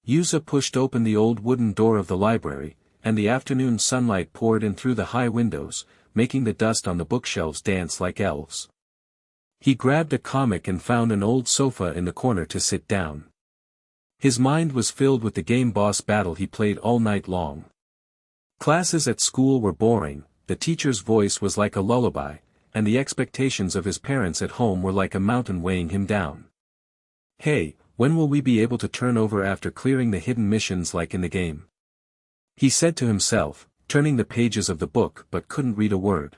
Yuze pushed open the old wooden door of the library, and the afternoon sunlight poured in through the high windows, making the dust on the bookshelves dance like elves. He grabbed a comic and found an old sofa in the corner to sit down. His mind was filled with the game boss battle he played all night long. Classes at school were boring, the teacher's voice was like a lullaby, and the expectations of his parents at home were like a mountain weighing him down. Hey, when will we be able to turn over after clearing the hidden missions like in the game? He said to himself, turning the pages of the book but couldn't read a word.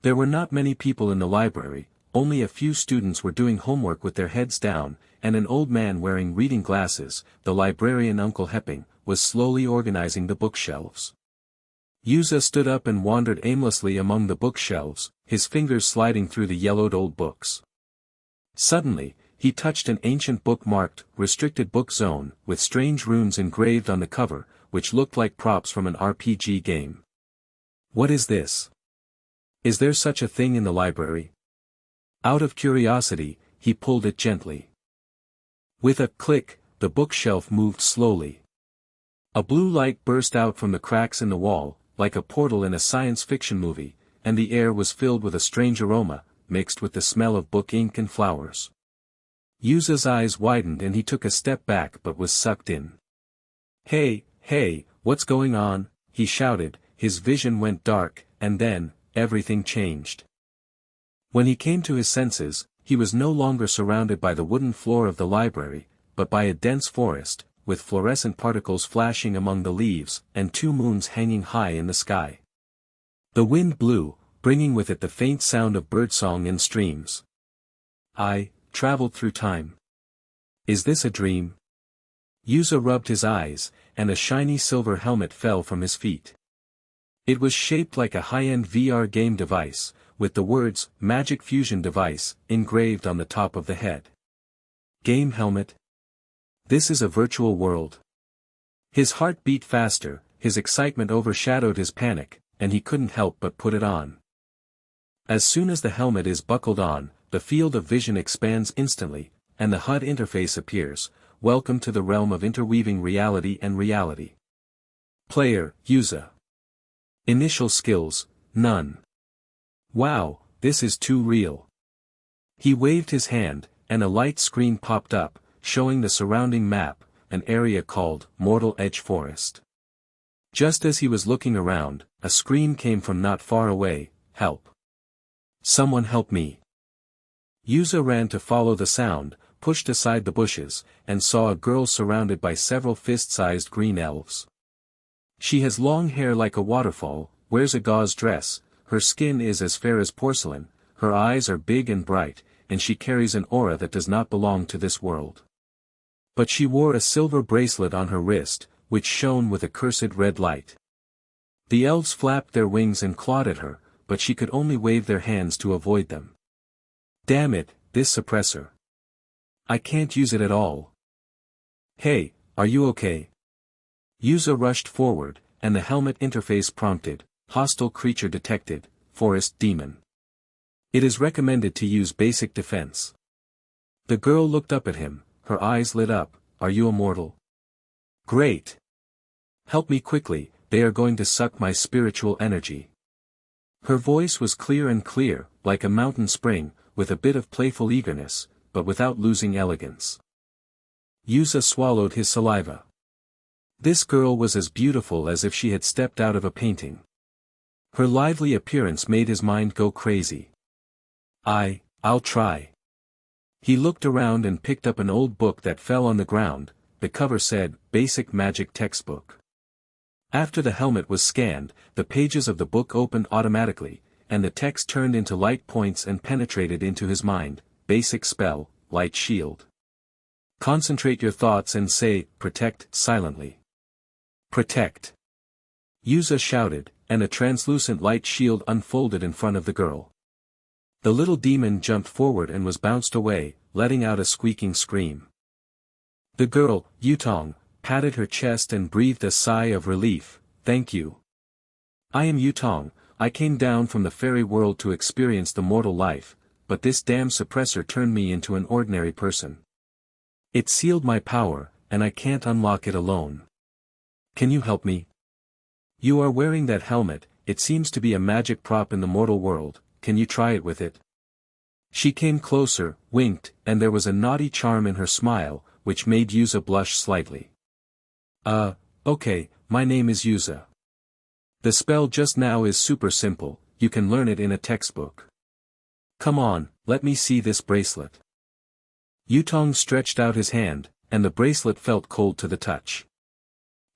There were not many people in the library, only a few students were doing homework with their heads down, and an old man wearing reading glasses, the librarian Uncle Hepping, was slowly organizing the bookshelves. Yuze stood up and wandered aimlessly among the bookshelves, his fingers sliding through the yellowed old books. Suddenly, he touched an ancient book marked, Restricted Book Zone, with strange runes engraved on the cover, which looked like props from an RPG game. What is this? Is there such a thing in the library? Out of curiosity, he pulled it gently. With a click, the bookshelf moved slowly. A blue light burst out from the cracks in the wall, like a portal in a science fiction movie, and the air was filled with a strange aroma, mixed with the smell of book ink and flowers. Yuze's eyes widened and he took a step back but was sucked in. Hey, what's going on? He shouted, his vision went dark, and then, everything changed. When he came to his senses, he was no longer surrounded by the wooden floor of the library, but by a dense forest, with fluorescent particles flashing among the leaves, and two moons hanging high in the sky. The wind blew, bringing with it the faint sound of birdsong and streams. I traveled through time. Is this a dream? Yuze rubbed his eyes, and a shiny silver helmet fell from his feet. It was shaped like a high-end VR game device, with the words, Magic Fusion Device, engraved on the top of the head. Game helmet? This is a virtual world. His heart beat faster, his excitement overshadowed his panic, and he couldn't help but put it on. As soon as the helmet is buckled on, the field of vision expands instantly, and the HUD interface appears. Welcome to the realm of interweaving reality and reality. Player, Yuze. Initial skills, none. Wow, this is too real. He waved his hand, and a light screen popped up, showing the surrounding map, an area called Mortal Edge Forest. Just as he was looking around, a scream came from not far away, help. Someone help me. Yuze ran to follow the sound, pushed aside the bushes, and saw a girl surrounded by several fist-sized green elves. She has long hair like a waterfall, wears a gauze dress, her skin is as fair as porcelain, her eyes are big and bright, and she carries an aura that does not belong to this world. But she wore a silver bracelet on her wrist, which shone with a cursed red light. The elves flapped their wings and clawed at her, but she could only wave their hands to avoid them. Damn it, this suppressor. I can't use it at all. Hey, are you okay? Yuze rushed forward, and the helmet interface prompted, hostile creature detected, forest demon. It is recommended to use basic defense. The girl looked up at him, her eyes lit up, are you immortal? Great. Help me quickly, they are going to suck my spiritual energy. Her voice was clear and clear, like a mountain spring, with a bit of playful eagerness, but without losing elegance. Yuze swallowed his saliva. This girl was as beautiful as if she had stepped out of a painting. Her lively appearance made his mind go crazy. I'll try. He looked around and picked up an old book that fell on the ground. The cover said, Basic Magic Textbook. After the helmet was scanned, the pages of the book opened automatically, and the text turned into light points and penetrated into his mind. Basic spell, Light Shield. Concentrate your thoughts and say, protect, silently. Protect. Yuze shouted, and a translucent light shield unfolded in front of the girl. The little demon jumped forward and was bounced away, letting out a squeaking scream. The girl, Yutong, patted her chest and breathed a sigh of relief. Thank you. I am Yutong, I came down from the fairy world to experience the mortal life, but this damn suppressor turned me into an ordinary person. It sealed my power, and I can't unlock it alone. Can you help me? You are wearing that helmet, it seems to be a magic prop in the mortal world, can you try it with it? She came closer, winked, and there was a naughty charm in her smile, which made Yuze blush slightly. Okay, my name is Yuze. The spell just now is super simple, you can learn it in a textbook. Come on, let me see this bracelet. Yutong stretched out his hand, and the bracelet felt cold to the touch.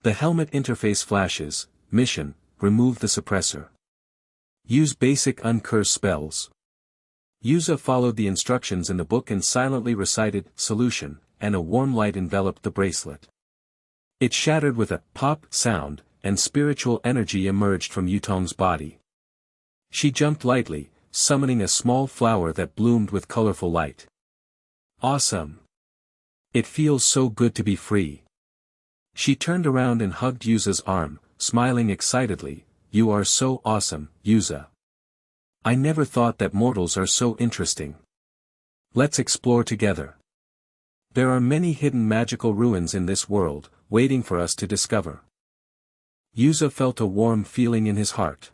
The helmet interface flashes, mission, remove the suppressor. Use basic uncurse spells. Yuze followed the instructions in the book and silently recited, solution, and a warm light enveloped the bracelet. It shattered with a pop sound, and spiritual energy emerged from Yutong's body. She jumped lightly, summoning a small flower that bloomed with colorful light. Awesome! It feels so good to be free. She turned around and hugged Yuze's arm, smiling excitedly, you are so awesome, Yuze. I never thought that mortals are so interesting. Let's explore together. There are many hidden magical ruins in this world, waiting for us to discover. Yuze felt a warm feeling in his heart.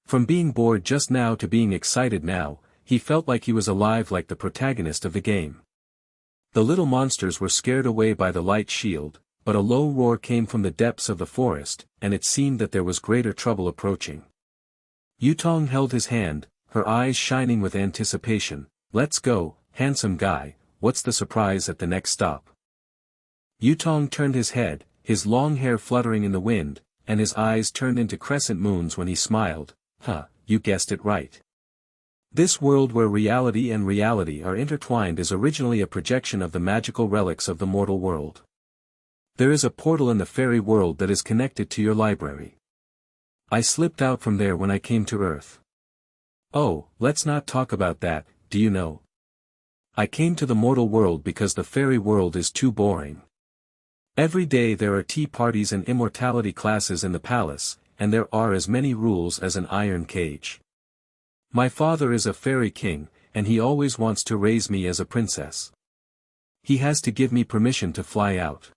From being bored just now to being excited now, he felt like he was alive like the protagonist of the game. The little monsters were scared away by the light shield, but a low roar came from the depths of the forest, and it seemed that there was greater trouble approaching. Yutong held his hand, her eyes shining with anticipation. Let's go, handsome guy, what's the surprise at the next stop? Yutong turned his head, his long hair fluttering in the wind, and his eyes turned into crescent moons when he smiled. You guessed it right. This world where reality and reality are intertwined is originally a projection of the magical relics of the mortal world. There is a portal in the fairy world that is connected to your library. I slipped out from there when I came to Earth. Oh, let's not talk about that, do you know? I came to the mortal world because the fairy world is too boring. Every day there are tea parties and immortality classes in the palace, and there are as many rules as an iron cage. My father is a fairy king, and he always wants to raise me as a princess. He has to give me permission to fly out.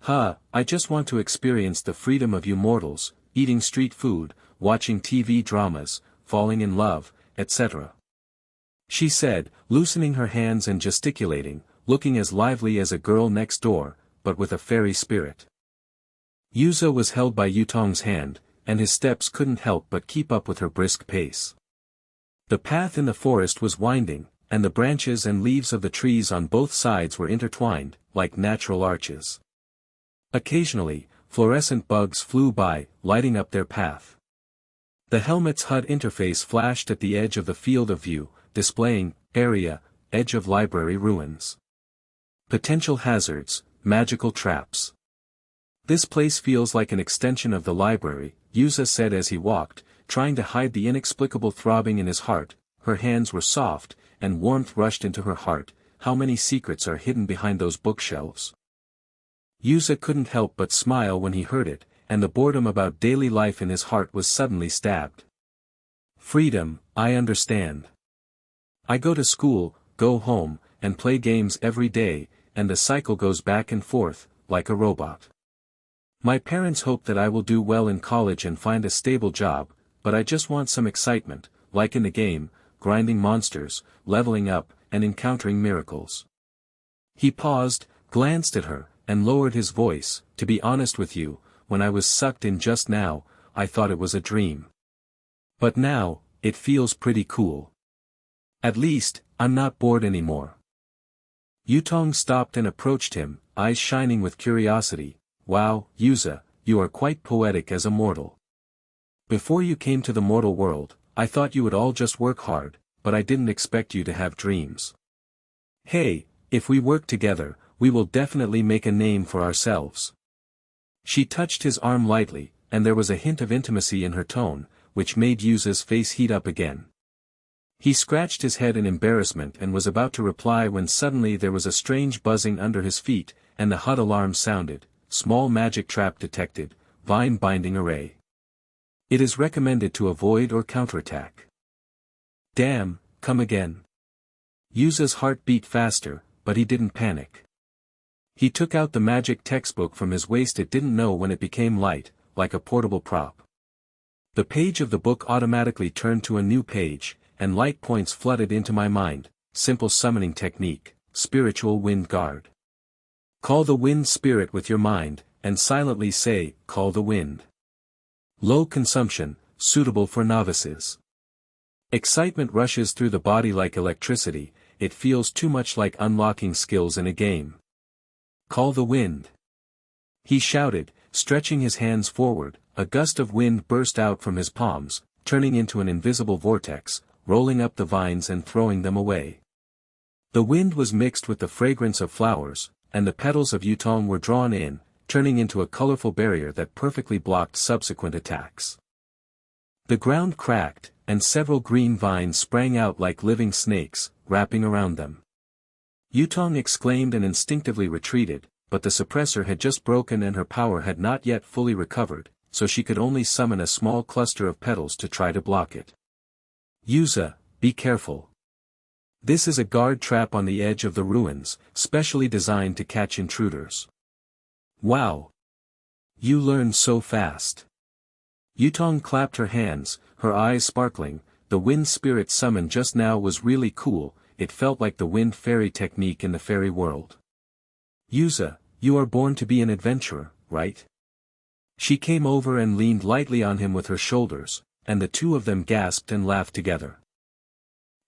I just want to experience the freedom of you mortals, eating street food, watching TV dramas, falling in love, etc. She said, loosening her hands and gesticulating, looking as lively as a girl next door, but with a fairy spirit. Yuze was held by Yutong's hand, and his steps couldn't help but keep up with her brisk pace. The path in the forest was winding, and the branches and leaves of the trees on both sides were intertwined, like natural arches. Occasionally, fluorescent bugs flew by, lighting up their path. The helmet's HUD interface flashed at the edge of the field of view, displaying, area, edge of library ruins. Potential hazards, magical traps. This place feels like an extension of the library, Yuze said as he walked, trying to hide the inexplicable throbbing in his heart. Her hands were soft, and warmth rushed into her heart. How many secrets are hidden behind those bookshelves? Yuze couldn't help but smile when he heard it, and the boredom about daily life in his heart was suddenly stabbed. Freedom, I understand. I go to school, go home, and play games every day, and the cycle goes back and forth, like a robot. My parents hope that I will do well in college and find a stable job, but I just want some excitement, like in the game, grinding monsters, leveling up, and encountering miracles. He paused, glanced at her, and lowered his voice. To be honest with you, when I was sucked in just now, I thought it was a dream. But now, it feels pretty cool. At least, I'm not bored anymore. Yutong stopped and approached him, eyes shining with curiosity. Wow, Yuze, you are quite poetic as a mortal. Before you came to the mortal world, I thought you would all just work hard, but I didn't expect you to have dreams. Hey, if we work together, we will definitely make a name for ourselves. She touched his arm lightly, and there was a hint of intimacy in her tone, which made Yuze's face heat up again. He scratched his head in embarrassment and was about to reply when suddenly there was a strange buzzing under his feet, and the HUD alarm sounded. Small magic trap detected, vine binding array. It is recommended to avoid or counterattack. Damn, come again. Yuze's heart beat faster, but he didn't panic. He took out the magic textbook from his waist. It didn't know when it became light, like a portable prop. The page of the book automatically turned to a new page, and light points flooded into my mind. Simple summoning technique, spiritual wind guard. Call the wind spirit with your mind, and silently say, call the wind. Low consumption, suitable for novices. Excitement rushes through the body like electricity, it feels too much like unlocking skills in a game. Call the wind. He shouted, stretching his hands forward. A gust of wind burst out from his palms, turning into an invisible vortex, rolling up the vines and throwing them away. The wind was mixed with the fragrance of flowers, and the petals of Yutong were drawn in, turning into a colorful barrier that perfectly blocked subsequent attacks. The ground cracked, and several green vines sprang out like living snakes, wrapping around them. Yutong exclaimed and instinctively retreated, but the suppressor had just broken and her power had not yet fully recovered, so she could only summon a small cluster of petals to try to block it. Yuze, be careful. This is a guard trap on the edge of the ruins, specially designed to catch intruders. Wow! You learned so fast. Yutong clapped her hands, her eyes sparkling. The wind spirit summoned just now was really cool. It felt like the wind fairy technique in the fairy world. Yuze, you are born to be an adventurer, right? She came over and leaned lightly on him with her shoulders, and the two of them gasped and laughed together.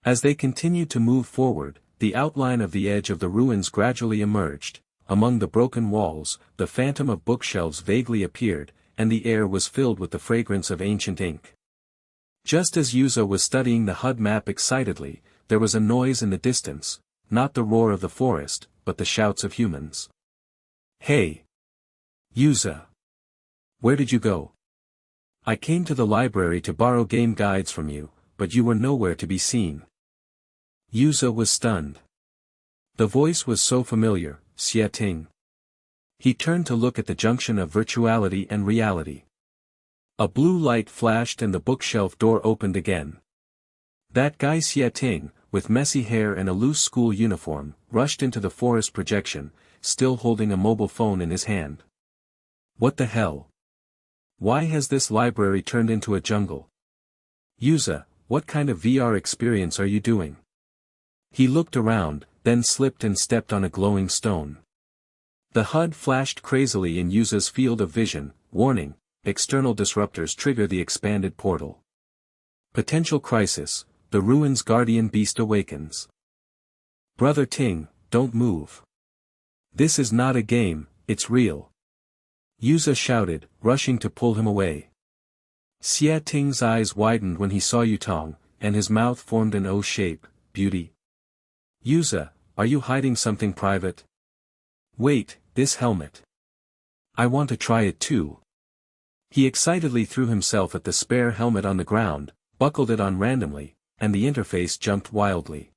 As they continued to move forward, the outline of the edge of the ruins gradually emerged. Among the broken walls, the phantom of bookshelves vaguely appeared, and the air was filled with the fragrance of ancient ink. Just as Yuze was studying the HUD map excitedly, there was a noise in the distance, not the roar of the forest, but the shouts of humans. Hey! Yuze! Where did you go? I came to the library to borrow game guides from you, but you were nowhere to be seen. Yuze was stunned. The voice was so familiar, Xieting. He turned to look at the junction of virtuality and reality. A blue light flashed and the bookshelf door opened again. That guy Xieting, with messy hair and a loose school uniform, rushed into the forest projection, still holding a mobile phone in his hand. What the hell? Why has this library turned into a jungle? Yuze, what kind of VR experience are you doing? He looked around, then slipped and stepped on a glowing stone. The HUD flashed crazily in Yuze's field of vision. Warning, external disruptors trigger the expanded portal. Potential crisis, the ruins guardian beast awakens. Brother Ting, don't move. This is not a game, it's real. Yuze shouted, rushing to pull him away. Xie Ting's eyes widened when he saw Yutong, and his mouth formed an O shape. Beauty. Yuze, are you hiding something private? Wait, this helmet. I want to try it too. He excitedly threw himself at the spare helmet on the ground, buckled it on randomly, and the interface jumped wildly.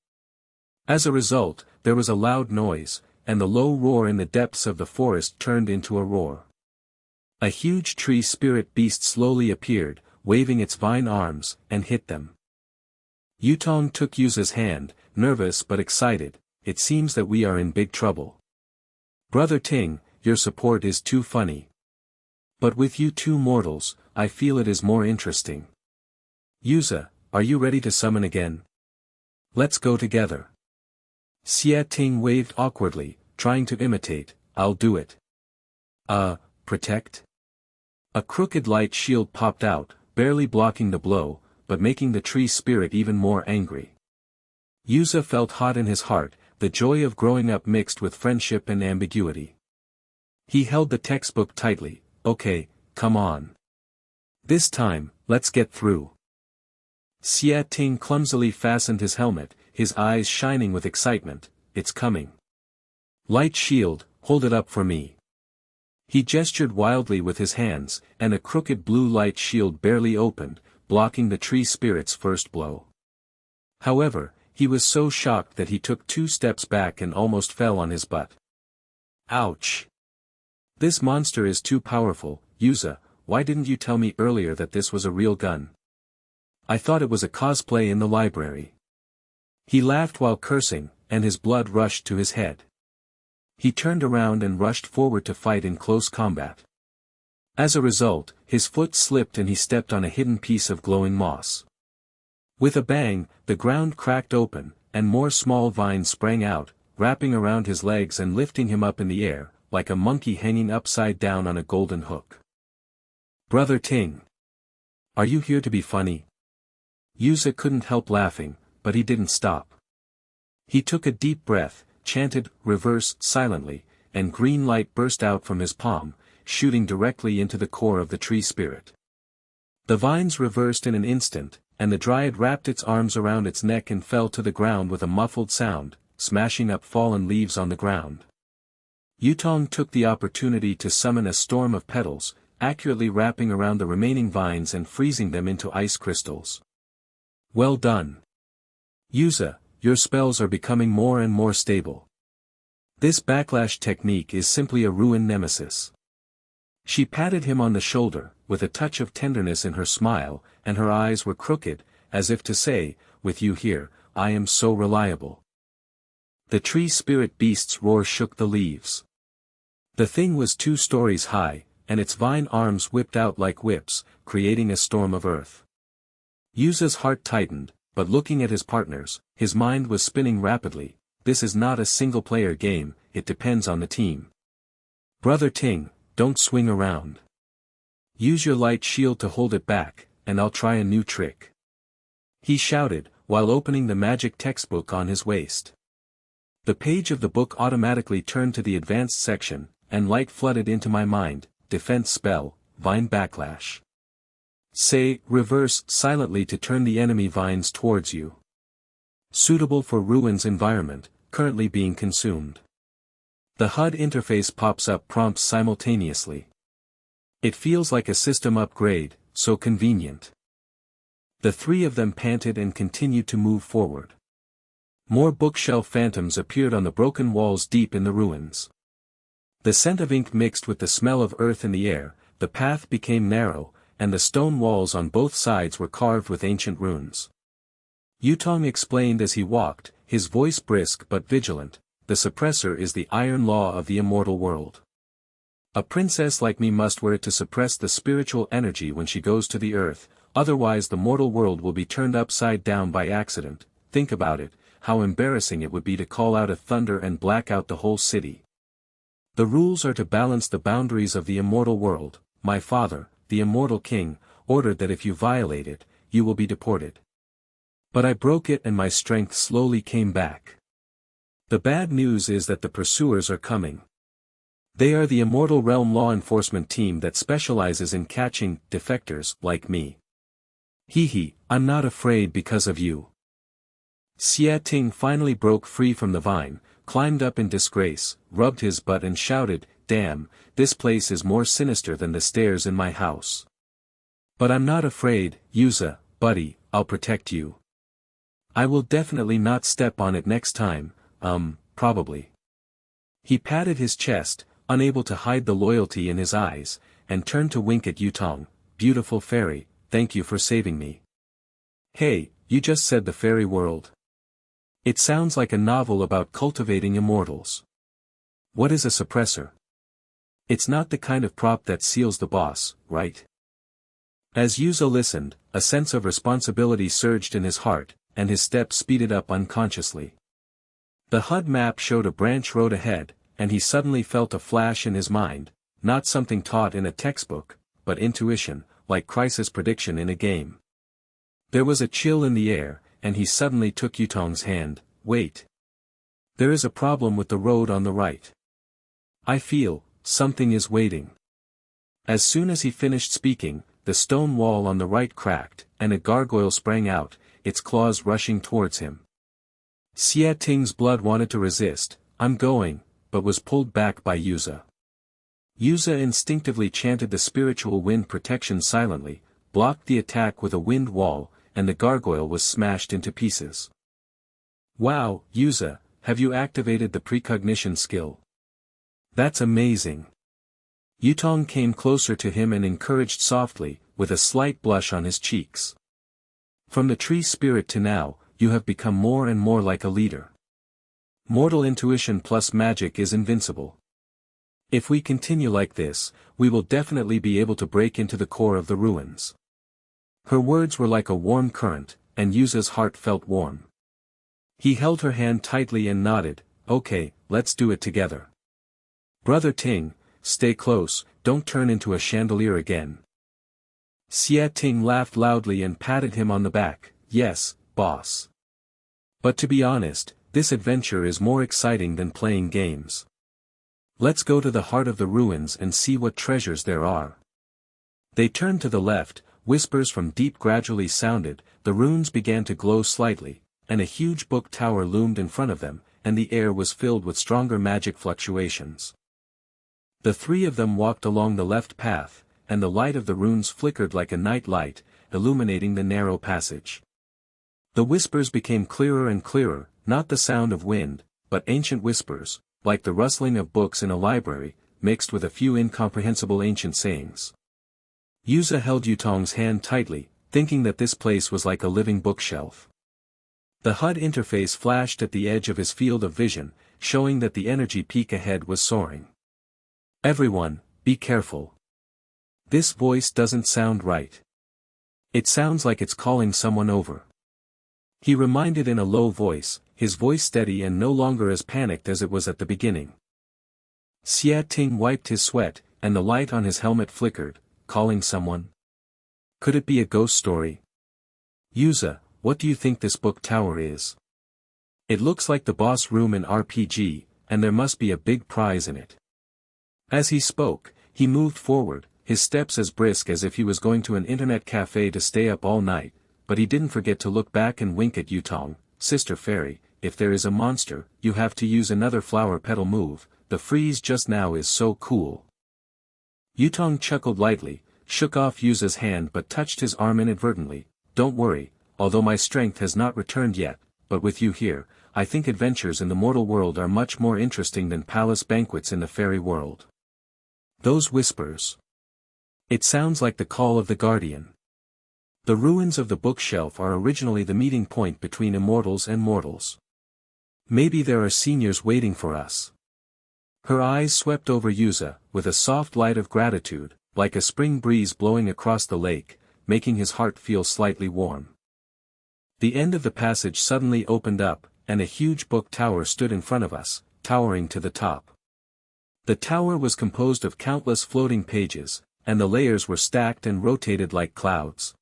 As a result, there was a loud noise, and the low roar in the depths of the forest turned into a roar. A huge tree spirit beast slowly appeared, waving its vine arms, and hit them. Yutong took Yuze's hand, nervous but excited. It seems that we are in big trouble. Brother Ting, your support is too funny. But with you two mortals, I feel it is more interesting. Yuze, are you ready to summon again? Let's go together. Xie Ting waved awkwardly, trying to imitate. I'll do it. Protect? A crooked light shield popped out, barely blocking the blow, but making the tree spirit even more angry. Yuze felt hot in his heart, the joy of growing up mixed with friendship and ambiguity. He held the textbook tightly. Okay, come on. This time, let's get through. Xie Ting clumsily fastened his helmet, his eyes shining with excitement. It's coming. Light shield, hold it up for me. He gestured wildly with his hands, and a crooked blue light shield barely opened, blocking the tree spirit's first blow. However, he was so shocked that he took 2 steps back and almost fell on his butt. Ouch! This monster is too powerful. Yuze, why didn't you tell me earlier that this was a real gun? I thought it was a cosplay in the library. He laughed while cursing, and his blood rushed to his head. He turned around and rushed forward to fight in close combat. As a result, his foot slipped and he stepped on a hidden piece of glowing moss. With a bang, the ground cracked open, and more small vines sprang out, wrapping around his legs and lifting him up in the air, like a monkey hanging upside down on a golden hook. "Brother Ting! Are you here to be funny?" Yuze couldn't help laughing, but he didn't stop. He took a deep breath, chanted "reverse" silently, and green light burst out from his palm, shooting directly into the core of the tree spirit. The vines reversed in an instant, and the dryad wrapped its arms around its neck and fell to the ground with a muffled sound, smashing up fallen leaves on the ground. Yutong took the opportunity to summon a storm of petals, accurately wrapping around the remaining vines and freezing them into ice crystals. "Well done. Yuze, your spells are becoming more and more stable. This backlash technique is simply a ruin nemesis." She patted him on the shoulder, with a touch of tenderness in her smile, and her eyes were crooked, as if to say, "With you here, I am so reliable." The tree spirit beast's roar shook the leaves. The thing was 2 stories high, and its vine arms whipped out like whips, creating a storm of earth. Yuze's heart tightened, but looking at his partners, his mind was spinning rapidly. This is not a single-player game, it depends on the team. "Brother Ting, don't swing around. Use your light shield to hold it back, and I'll try a new trick," he shouted, while opening the magic textbook on his waist. The page of the book automatically turned to the advanced section, and light flooded into my mind. Defense spell, Vine Backlash. Say, reverse silently to turn the enemy vines towards you. Suitable for ruins environment, currently being consumed. The HUD interface pops up prompts simultaneously. It feels like a system upgrade, so convenient. The 3 of them panted and continued to move forward. More bookshelf phantoms appeared on the broken walls deep in the ruins. The scent of ink mixed with the smell of earth in the air, the path became narrow, and the stone walls on both sides were carved with ancient runes. Yutong explained as he walked, his voice brisk but vigilant, "The suppressor is the iron law of the immortal world. A princess like me must wear it to suppress the spiritual energy when she goes to the earth, otherwise the mortal world will be turned upside down by accident. Think about it, how embarrassing it would be to call out a thunder and black out the whole city. The rules are to balance the boundaries of the immortal world. My father, the immortal king, ordered that if you violate it, you will be deported. But I broke it and my strength slowly came back. The bad news is that the pursuers are coming. They are the Immortal Realm law enforcement team that specializes in catching defectors like me. Hee, I'm not afraid because of you." Xia Ting finally broke free from the vine, climbed up in disgrace, rubbed his butt and shouted, "Damn, this place is more sinister than the stairs in my house. But I'm not afraid, Yuze, buddy, I'll protect you. I will definitely not step on it next time, probably." He patted his chest, unable to hide the loyalty in his eyes, and turned to wink at Yutong. "Beautiful fairy, thank you for saving me." "Hey, you just said the fairy world. It sounds like a novel about cultivating immortals. What is a suppressor? It's not the kind of prop that seals the boss, right?" As Yuze listened, a sense of responsibility surged in his heart, and his steps speeded up unconsciously. The HUD map showed a branch road ahead, and he suddenly felt a flash in his mind, not something taught in a textbook, but intuition, like crisis prediction in a game. There was a chill in the air, and he suddenly took Yutong's hand. "Wait. There is a problem with the road on the right. I feel, something is waiting." As soon as he finished speaking, the stone wall on the right cracked, and a gargoyle sprang out, its claws rushing towards him. Xia Ting's blood wanted to resist, "I'm going," but was pulled back by Yuze. Yuze instinctively chanted the spiritual wind protection silently, blocked the attack with a wind wall, and the gargoyle was smashed into pieces. "Wow, Yuze, have you activated the precognition skill? That's amazing." Yutong came closer to him and encouraged softly, with a slight blush on his cheeks. "From the tree spirit to now, you have become more and more like a leader. Mortal intuition plus magic is invincible. If we continue like this, we will definitely be able to break into the core of the ruins. Her words were like a warm current, and Yuze's heart felt warm. He held her hand tightly and nodded, "Okay, let's do it together. Brother Ting, stay close, don't turn into a chandelier again." Xia Ting laughed loudly and patted him on the back, "Yes, boss. But to be honest, this adventure is more exciting than playing games. Let's go to the heart of the ruins and see what treasures there are." They turned to the left, whispers from deep gradually sounded, the runes began to glow slightly, and a huge book tower loomed in front of them, and the air was filled with stronger magic fluctuations. The three of them walked along the left path, and the light of the runes flickered like a night light, illuminating the narrow passage. The whispers became clearer and clearer, not the sound of wind, but ancient whispers, like the rustling of books in a library, mixed with a few incomprehensible ancient sayings. Yuze held Yutong's hand tightly, thinking that this place was like a living bookshelf. The HUD interface flashed at the edge of his field of vision, showing that the energy peak ahead was soaring. "Everyone, be careful. This voice doesn't sound right. It sounds like it's calling someone over." He reminded in a low voice, his voice steady and no longer as panicked as it was at the beginning. Xia Ting wiped his sweat, and the light on his helmet flickered, calling someone. Could it be a ghost story? "Yuze, what do you think this book tower is? It looks like the boss room in RPG, and there must be a big prize in it." As he spoke, he moved forward, his steps as brisk as if he was going to an internet cafe to stay up all night, but he didn't forget to look back and wink at Yutong. "Sister Fairy, if there is a monster, you have to use another flower petal move, the freeze just now is so cool." Yutong chuckled lightly, shook off Yuze's hand but touched his arm inadvertently. "Don't worry, although my strength has not returned yet, but with you here, I think adventures in the mortal world are much more interesting than palace banquets in the fairy world." Those whispers. It sounds like the call of the guardian. The ruins of the bookshelf are originally the meeting point between immortals and mortals. Maybe there are seniors waiting for us. Her eyes swept over Yuze, with a soft light of gratitude, like a spring breeze blowing across the lake, making his heart feel slightly warm. The end of the passage suddenly opened up, and a huge book tower stood in front of us, towering to the top. The tower was composed of countless floating pages, and the layers were stacked and rotated like clouds.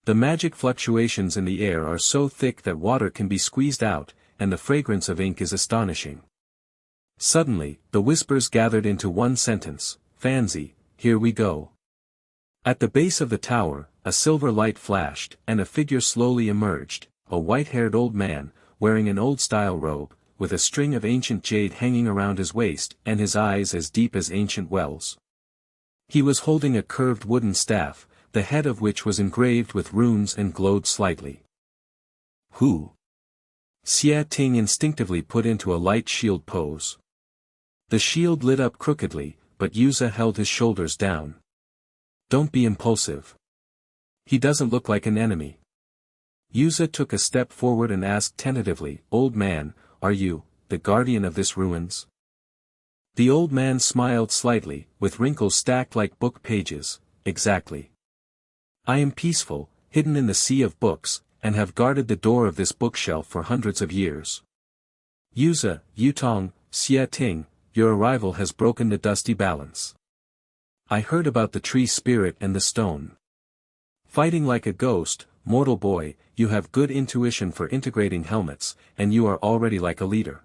The magic fluctuations in the air are so thick that water can be squeezed out, and the fragrance of ink is astonishing. Suddenly, the whispers gathered into one sentence, "Fancy, here we go." At the base of the tower, a silver light flashed, and a figure slowly emerged, a white-haired old man, wearing an old-style robe, with a string of ancient jade hanging around his waist and his eyes as deep as ancient wells. He was holding a curved wooden staff, the head of which was engraved with runes and glowed slightly. "Who?" Xia Ting instinctively put into a light shield pose. The shield lit up crookedly, but Yuze held his shoulders down. "Don't be impulsive. He doesn't look like an enemy." Yuze took a step forward and asked tentatively, "Old man, are you the guardian of this ruins?" The old man smiled slightly, with wrinkles stacked like book pages. "Exactly. I am peaceful, hidden in the sea of books, and have guarded the door of this bookshelf for hundreds of years. Yuze, Yutong, Xia Ting, your arrival has broken the dusty balance. I heard about the tree spirit and the stone. Fighting like a ghost, mortal boy, you have good intuition for integrating helmets, and you are already like a leader."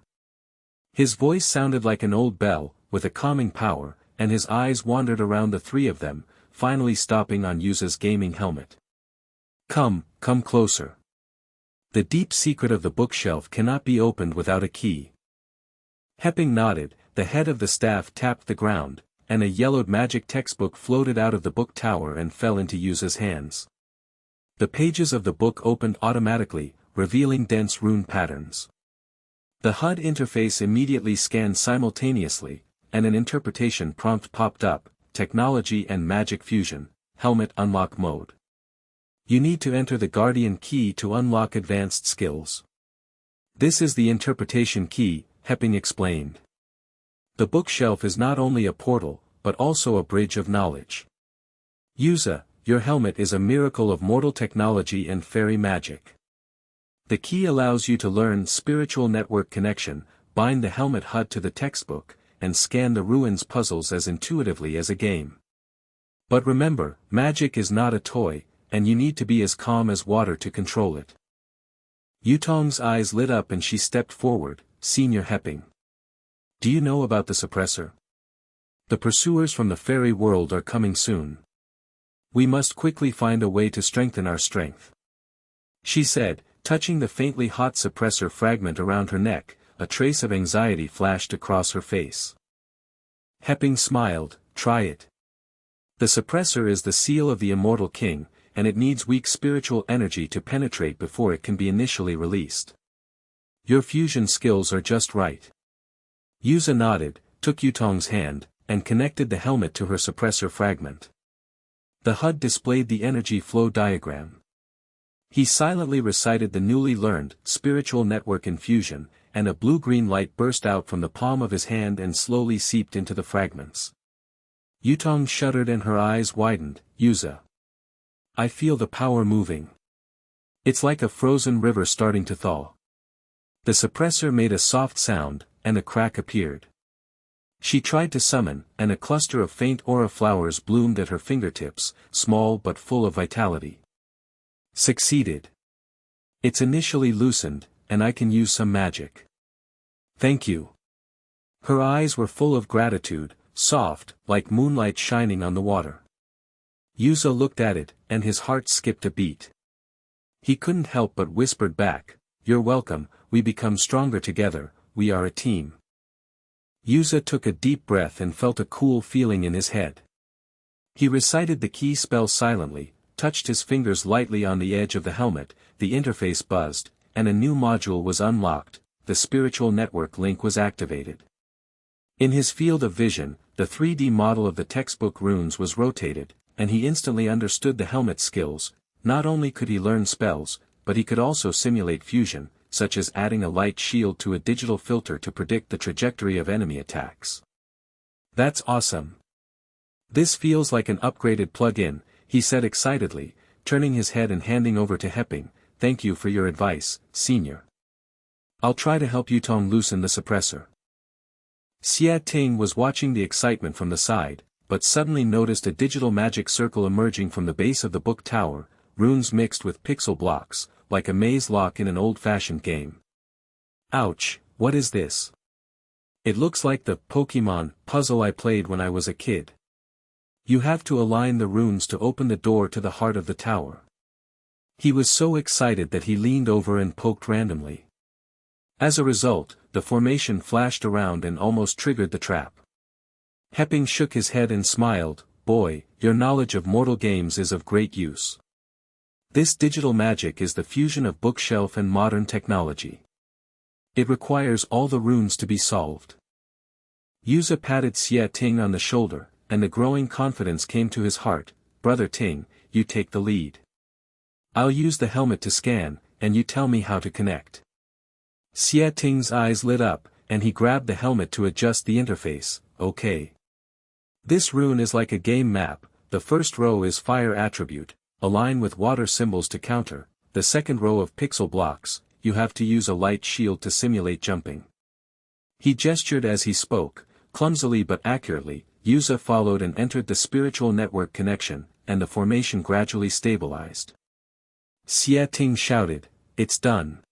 His voice sounded like an old bell, with a calming power, and his eyes wandered around the three of them, finally stopping on Yuze's gaming helmet. Come closer. The deep secret of the bookshelf cannot be opened without a key." Hepping nodded, the head of the staff tapped the ground, and a yellowed magic textbook floated out of the book tower and fell into Yuze's hands. The pages of the book opened automatically, revealing dense rune patterns. The HUD interface immediately scanned simultaneously, and an interpretation prompt popped up, "Technology and Magic Fusion, Helmet Unlock Mode. You need to enter the Guardian Key to unlock advanced skills. This is the interpretation key, Hepping explained. The bookshelf is not only a portal, but also a bridge of knowledge. Yuze, your helmet is a miracle of mortal technology and fairy magic. The key allows you to learn spiritual network connection, bind the helmet HUD to the textbook, and scan the ruins puzzles as intuitively as a game. But remember, magic is not a toy, and you need to be as calm as water to control it. Yutong's eyes lit up and she stepped forward. Senior Hepping. Do you know about the suppressor? The pursuers from the fairy world are coming soon. We must quickly find a way to strengthen our strength. She said, touching the faintly hot suppressor fragment around her neck. A trace of anxiety flashed across her face. Hepping smiled. Try it. The suppressor is the seal of the immortal king, and it needs weak spiritual energy to penetrate before it can be initially released. Your fusion skills are just right. Yuze nodded, took Yutong's hand, and connected the helmet to her suppressor fragment. The HUD displayed the energy flow diagram. He silently recited the newly learned spiritual network infusion, and a blue-green light burst out from the palm of his hand and slowly seeped into the fragments. Yutong shuddered and her eyes widened. Yuze. I feel the power moving. It's like a frozen river starting to thaw. The suppressor made a soft sound, and a crack appeared. She tried to summon, and a cluster of faint aura flowers bloomed at her fingertips, small but full of vitality. Succeeded. It's initially loosened, and I can use some magic. Thank you. Her eyes were full of gratitude, soft, like moonlight shining on the water. Yuze looked at it, and his heart skipped a beat. He couldn't help but whispered back, "You're welcome, we become stronger together, we are a team." Yuze took a deep breath and felt a cool feeling in his head. He recited the key spell silently, touched his fingers lightly on the edge of the helmet, the interface buzzed, and a new module was unlocked. The spiritual network link was activated. In his field of vision, the 3D model of the textbook runes was rotated, and he instantly understood the helmet's skills. Not only could he learn spells, but he could also simulate fusion, such as adding a light shield to a digital filter to predict the trajectory of enemy attacks. That's awesome. This feels like an upgraded plug-in, he said excitedly, turning his head and handing over to Hepping. Thank you for your advice, Senior. I'll try to help Yutong loosen the suppressor. Xia Ting was watching the excitement from the side, but suddenly noticed a digital magic circle emerging from the base of the book tower, runes mixed with pixel blocks, like a maze lock in an old-fashioned game. Ouch, what is this? It looks like the Pokemon puzzle I played when I was a kid. You have to align the runes to open the door to the heart of the tower. He was so excited that he leaned over and poked randomly. As a result, the formation flashed around and almost triggered the trap. Hepping shook his head and smiled. Boy, your knowledge of mortal games is of great use. This digital magic is the fusion of bookshelf and modern technology. It requires all the runes to be solved. Yuze patted Xia Ting on the shoulder, and the growing confidence came to his heart. Brother Ting, you take the lead. I'll use the helmet to scan, and you tell me how to connect. Xia Ting's eyes lit up, and he grabbed the helmet to adjust the interface. Okay. This rune is like a game map. The first row is fire attribute, align with water symbols to counter. The second row of pixel blocks, you have to use a light shield to simulate jumping. He gestured as he spoke, clumsily but accurately. Yuze followed and entered the spiritual network connection, and the formation gradually stabilized. Xia Ting shouted, "It's done.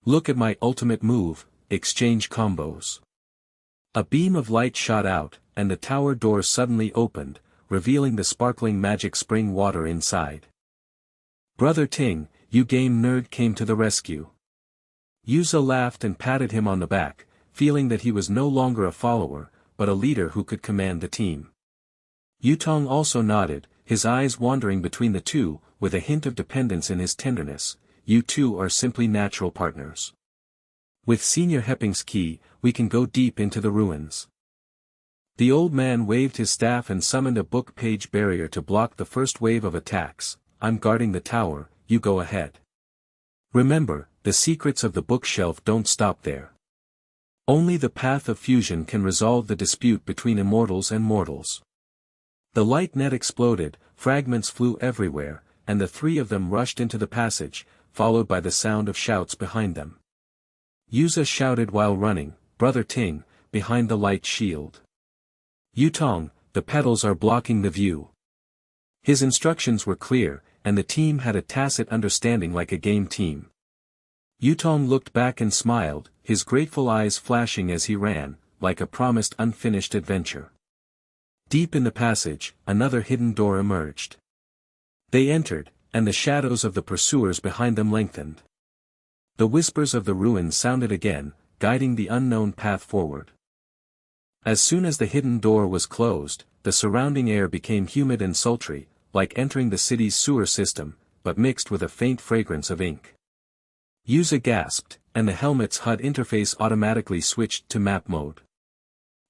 Look at my ultimate move, exchange combos." A beam of light shot out, and the tower door suddenly opened, revealing the sparkling magic spring water inside. Brother Ting, you game nerd came to the rescue. Yuze laughed and patted him on the back, feeling that he was no longer a follower, but a leader who could command the team. Yutong also nodded, his eyes wandering between the two, with a hint of dependence in his tenderness. You two are simply natural partners. With Senior Hepping's key, we can go deep into the ruins. The old man waved his staff and summoned a book page barrier to block the first wave of attacks. I'm guarding the tower, you go ahead. Remember, the secrets of the bookshelf don't stop there. Only the path of fusion can resolve the dispute between immortals and mortals. The light net exploded, fragments flew everywhere, and the three of them rushed into the passage, followed by the sound of shouts behind them. Yuze shouted while running, "Brother Ting, behind the light shield. Yutong, the petals are blocking the view." His instructions were clear, and the team had a tacit understanding like a game team. Yutong looked back and smiled, his grateful eyes flashing as he ran, like a promised unfinished adventure. Deep in the passage, another hidden door emerged. They entered, and the shadows of the pursuers behind them lengthened. The whispers of the ruins sounded again, guiding the unknown path forward. As soon as the hidden door was closed, the surrounding air became humid and sultry, like entering the city's sewer system, but mixed with a faint fragrance of ink. Yuze gasped, and the helmet's HUD interface automatically switched to map mode.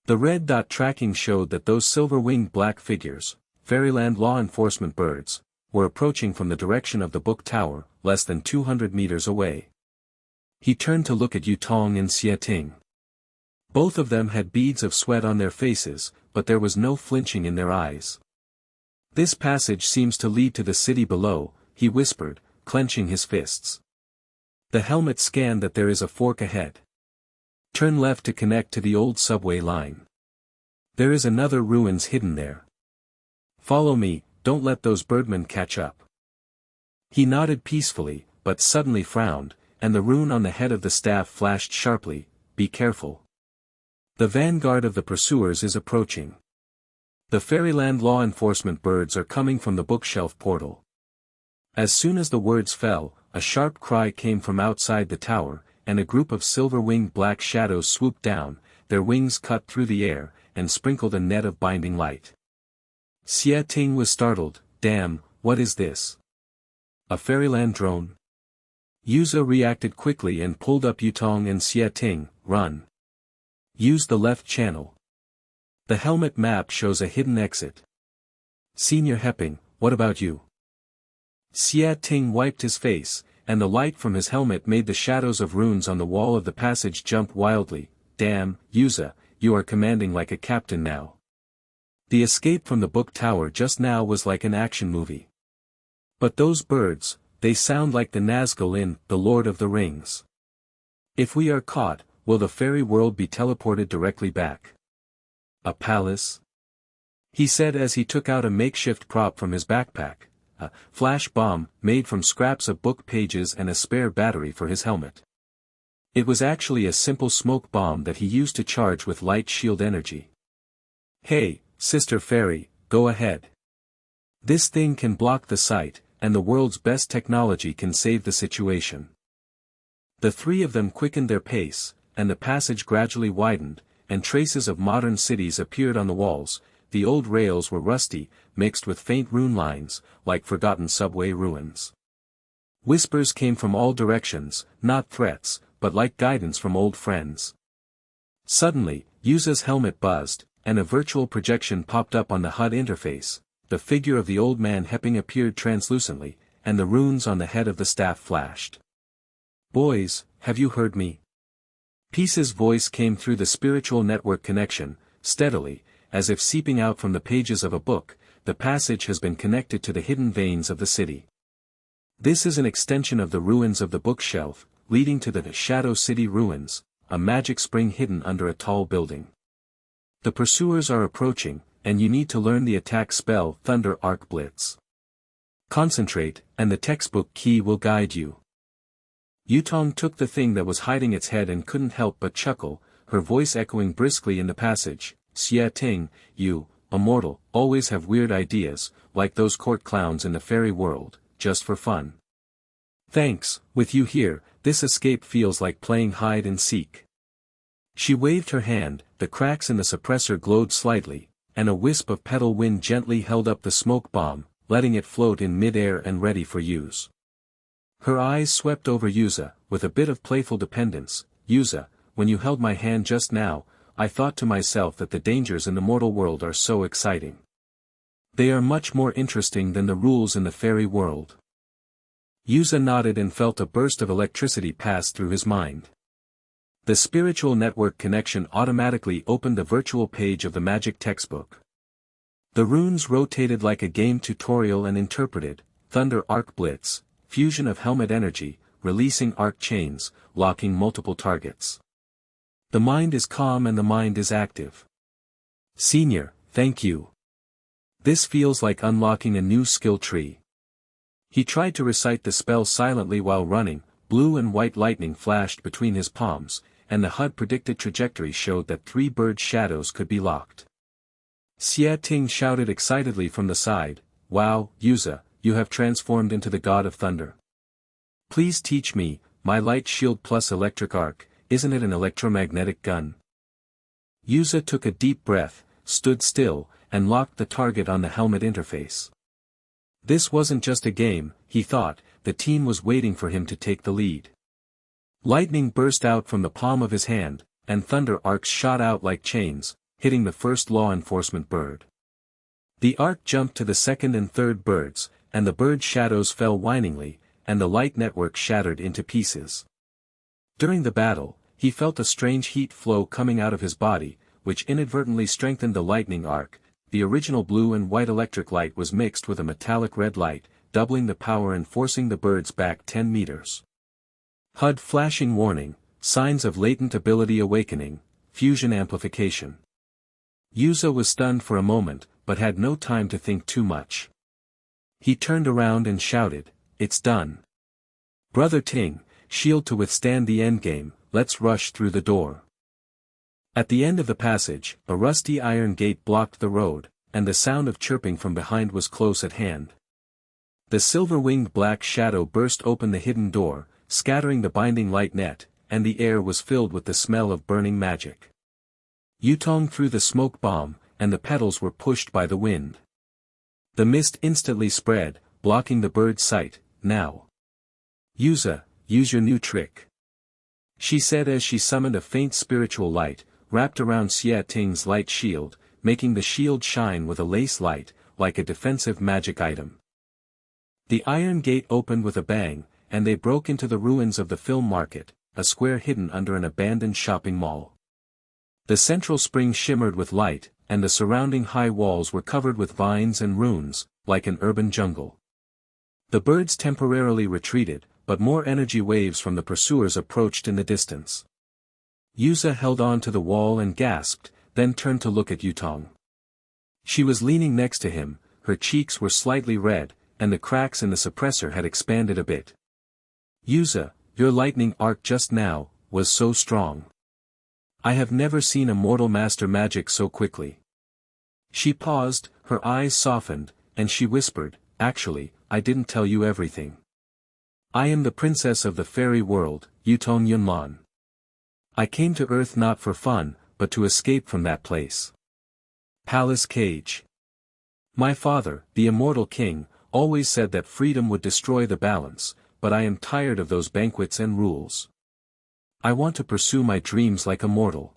The red dot tracking showed that those silver-winged black figures, Fairyland law enforcement birds, were approaching from the direction of the book tower, less than 200 meters away. He turned to look at Yutong and Ting. Both of them had beads of sweat on their faces, but there was no flinching in their eyes. "This passage seems to lead to the city below," he whispered, clenching his fists. The helmet scanned that there is a fork ahead. "Turn left to connect to the old subway line. There is another ruins hidden there. Follow me, don't let those birdmen catch up." He nodded peacefully, but suddenly frowned, and the rune on the head of the staff flashed sharply, "Be careful. The vanguard of the pursuers is approaching. The Fairyland law enforcement birds are coming from the bookshelf portal." As soon as the words fell, a sharp cry came from outside the tower, and a group of silver-winged black shadows swooped down, their wings cut through the air, and sprinkled a net of binding light. Ting was startled. "Damn, what is this? A Fairyland drone?" Yuze reacted quickly and pulled up Yutong and Ting. "Run. Use the left channel. The helmet map shows a hidden exit." "Senior Hepping, what about you?" Ting wiped his face, and the light from his helmet made the shadows of runes on the wall of the passage jump wildly. "Damn, Yuze, you are commanding like a captain now. The escape from the book tower just now was like an action movie. But those birds, they sound like the Nazgul in The Lord of the Rings. If we are caught, will the fairy world be teleported directly back? A palace?" he said as he took out a makeshift prop from his backpack, a flash bomb made from scraps of book pages and a spare battery for his helmet. It was actually a simple smoke bomb that he used to charge with light shield energy. "Hey, Sister Fairy, go ahead. This thing can block the sight, and the world's best technology can save the situation." The three of them quickened their pace, and the passage gradually widened, and traces of modern cities appeared on the walls. The old rails were rusty, mixed with faint rune lines, like forgotten subway ruins. Whispers came from all directions, not threats, but like guidance from old friends. Suddenly, Yuze's helmet buzzed, and a virtual projection popped up on the HUD interface. The figure of the old man Hepping appeared translucently, and the runes on the head of the staff flashed. "Boys, have you heard me?" Peace's voice came through the spiritual network connection, steadily, as if seeping out from the pages of a book. "The passage has been connected to the hidden veins of the city. This is an extension of the ruins of the bookshelf, leading to the Shadow City ruins, a magic spring hidden under a tall building. The pursuers are approaching, and you need to learn the attack spell Thunder Arc Blitz. Concentrate, and the textbook key will guide you." Yutong took the thing that was hiding its head and couldn't help but chuckle, her voice echoing briskly in the passage. Ting, you, immortal, always have weird ideas, like those court clowns in the fairy world, just for fun. Thanks, with you here, this escape feels like playing hide and seek." She waved her hand, the cracks in the suppressor glowed slightly, and a wisp of petal wind gently held up the smoke bomb, letting it float in mid-air and ready for use. Her eyes swept over Yuze, with a bit of playful dependence. "Yuze, when you held my hand just now, I thought to myself that the dangers in the mortal world are so exciting. They are much more interesting than the rules in the fairy world." Yuze nodded and felt a burst of electricity pass through his mind. The spiritual network connection automatically opened a virtual page of the magic textbook. The runes rotated like a game tutorial and interpreted: Thunder Arc Blitz, fusion of helmet energy, releasing arc chains, locking multiple targets. The mind is calm and the mind is active. Senior, thank you. This feels like unlocking a new skill tree. He tried to recite the spell silently while running. Blue and white lightning flashed between his palms, and the HUD predicted trajectory showed that 3 bird shadows could be locked. Xie Ting shouted excitedly from the side, "Wow, Yuze, you have transformed into the god of thunder. Please teach me, my light shield plus electric arc, isn't it an electromagnetic gun?" Yuze took a deep breath, stood still, and locked the target on the helmet interface. This wasn't just a game, he thought, the team was waiting for him to take the lead. Lightning burst out from the palm of his hand, and thunder arcs shot out like chains, hitting the first law enforcement bird. The arc jumped to the second and third birds, and the bird shadows fell whiningly, and the light network shattered into pieces. During the battle, he felt a strange heat flow coming out of his body, which inadvertently strengthened the lightning arc. The original blue and white electric light was mixed with a metallic red light, doubling the power and forcing the birds back 10 meters. HUD flashing warning, signs of latent ability awakening, fusion amplification. Yuze was stunned for a moment, but had no time to think too much. He turned around and shouted, "It's done. Brother Ting, shield to withstand the endgame, let's rush through the door." At the end of the passage, a rusty iron gate blocked the road, and the sound of chirping from behind was close at hand. The silver-winged black shadow burst open the hidden door, scattering the binding light net, and the air was filled with the smell of burning magic. Yutong threw the smoke bomb, and the petals were pushed by the wind. The mist instantly spread, blocking the bird's sight. "Now, Yuze, use your new trick," she said as she summoned a faint spiritual light, wrapped around Xie Ting's light shield, making the shield shine with a lace light, like a defensive magic item. The iron gate opened with a bang, and they broke into the ruins of the film market, a square hidden under an abandoned shopping mall. The central spring shimmered with light, and the surrounding high walls were covered with vines and runes, like an urban jungle. The birds temporarily retreated, but more energy waves from the pursuers approached in the distance. Yuze held on to the wall and gasped, then turned to look at Yutong. She was leaning next to him, her cheeks were slightly red, and the cracks in the suppressor had expanded a bit. "Yuze, your lightning arc just now was so strong. I have never seen a mortal master magic so quickly." She paused, her eyes softened, and she whispered, "Actually, I didn't tell you everything. I am the princess of the fairy world, Yutong Yunlan. I came to Earth not for fun, but to escape from that place. Palace cage. My father, the immortal king, always said that freedom would destroy the balance, but I am tired of those banquets and rules. I want to pursue my dreams like a mortal.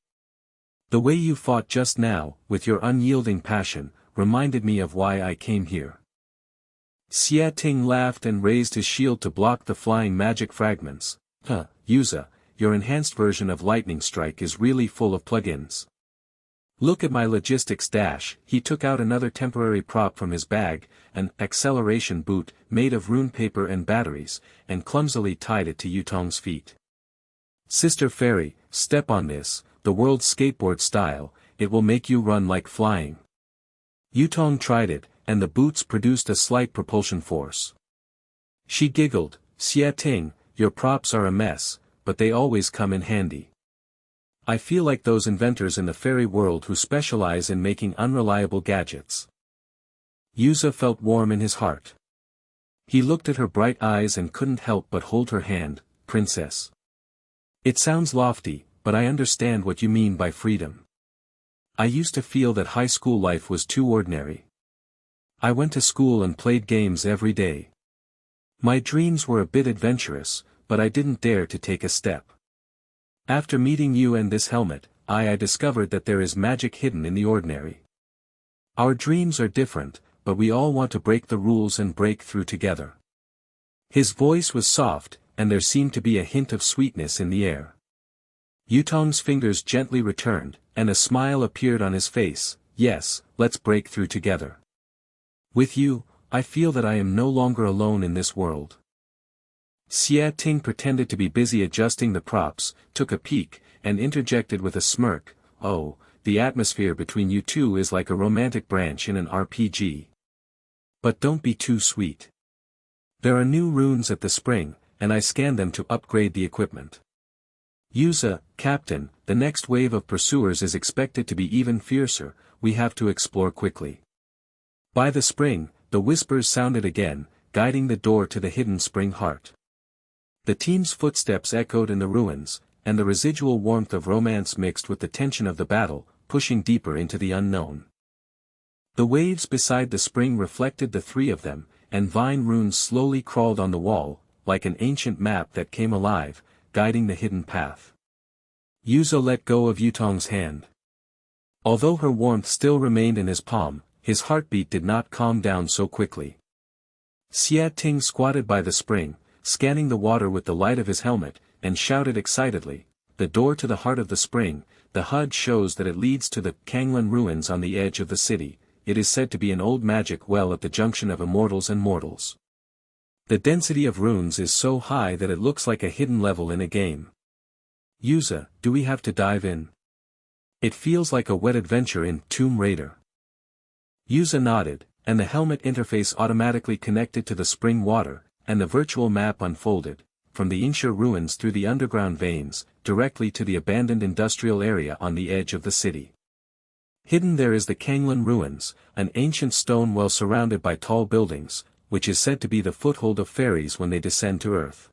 The way you fought just now, with your unyielding passion, reminded me of why I came here." Xie Ting laughed and raised his shield to block the flying magic fragments. Yuze, your enhanced version of Lightning Strike is really full of plugins. Look at my logistics dash." He took out another temporary prop from his bag, an acceleration boot made of rune paper and batteries, and clumsily tied it to Yutong's feet. "Sister Fairy, step on this, the world skateboard style, it will make you run like flying." Yutong tried it, and the boots produced a slight propulsion force. She giggled, "Xie Ting, your props are a mess, but they always come in handy. I feel like those inventors in the fairy world who specialize in making unreliable gadgets." Yuze felt warm in his heart. He looked at her bright eyes and couldn't help but hold her hand. "Princess. It sounds lofty, but I understand what you mean by freedom. I used to feel that high school life was too ordinary. I went to school and played games every day. My dreams were a bit adventurous, but I didn't dare to take a step. After meeting you and this helmet, I discovered that there is magic hidden in the ordinary. Our dreams are different, but we all want to break the rules and break through together." His voice was soft, and there seemed to be a hint of sweetness in the air. Yutong's fingers gently returned, and a smile appeared on his face. Yes, let's break through together. With you, I feel that I am no longer alone in this world. Xie Ting pretended to be busy adjusting the props, took a peek, and interjected with a smirk, "Oh, the atmosphere between you two is like a romantic branch in an RPG. But don't be too sweet. There are new runes at the spring, and I scanned them to upgrade the equipment. Yuze, Captain, the next wave of pursuers is expected to be even fiercer, we have to explore quickly." By the spring, the whispers sounded again, guiding the door to the hidden spring heart. The team's footsteps echoed in the ruins, and the residual warmth of romance mixed with the tension of the battle, pushing deeper into the unknown. The waves beside the spring reflected the three of them, and vine runes slowly crawled on the wall, like an ancient map that came alive, guiding the hidden path. Yuze let go of Yutong's hand. Although her warmth still remained in his palm, his heartbeat did not calm down so quickly. Xie Ting squatted by the spring, scanning the water with the light of his helmet, and shouted excitedly, "The door to the heart of the spring, the HUD shows that it leads to the Kanglan ruins on the edge of the city. It is said to be an old magic well at the junction of immortals and mortals. The density of runes is so high that it looks like a hidden level in a game. Yuze, do we have to dive in? It feels like a wet adventure in Tomb Raider." Yuze nodded, and the helmet interface automatically connected to the spring water, and the virtual map unfolded, from the Insha ruins through the underground veins, directly to the abandoned industrial area on the edge of the city. Hidden there is the Kanglan ruins, an ancient stone well surrounded by tall buildings, which is said to be the foothold of fairies when they descend to earth.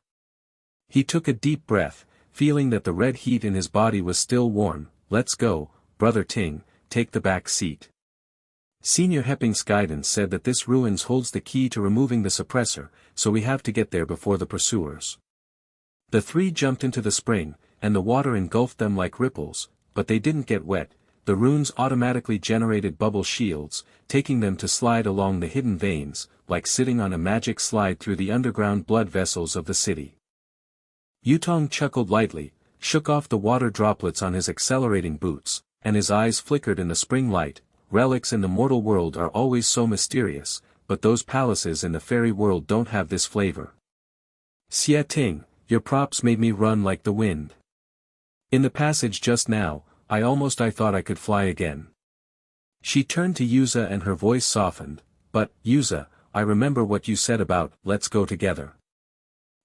He took a deep breath, feeling that the red heat in his body was still warm. "Let's go, Brother Ting, take the back seat." Senior Hepping's guidance said that this ruins holds the key to removing the suppressor, so we have to get there before the pursuers. The three jumped into the spring, and the water engulfed them like ripples, but they didn't get wet. The runes automatically generated bubble shields, taking them to slide along the hidden veins, like sitting on a magic slide through the underground blood vessels of the city. Yutong chuckled lightly, shook off the water droplets on his accelerating boots, and his eyes flickered in the spring light. Relics in the mortal world are always so mysterious, but those palaces in the fairy world don't have this flavor. "Xie Ting, your props made me run like the wind. In the passage just now, I thought I could fly again." She turned to Yuze and her voice softened, "But, Yuze, I remember what you said about, let's go together.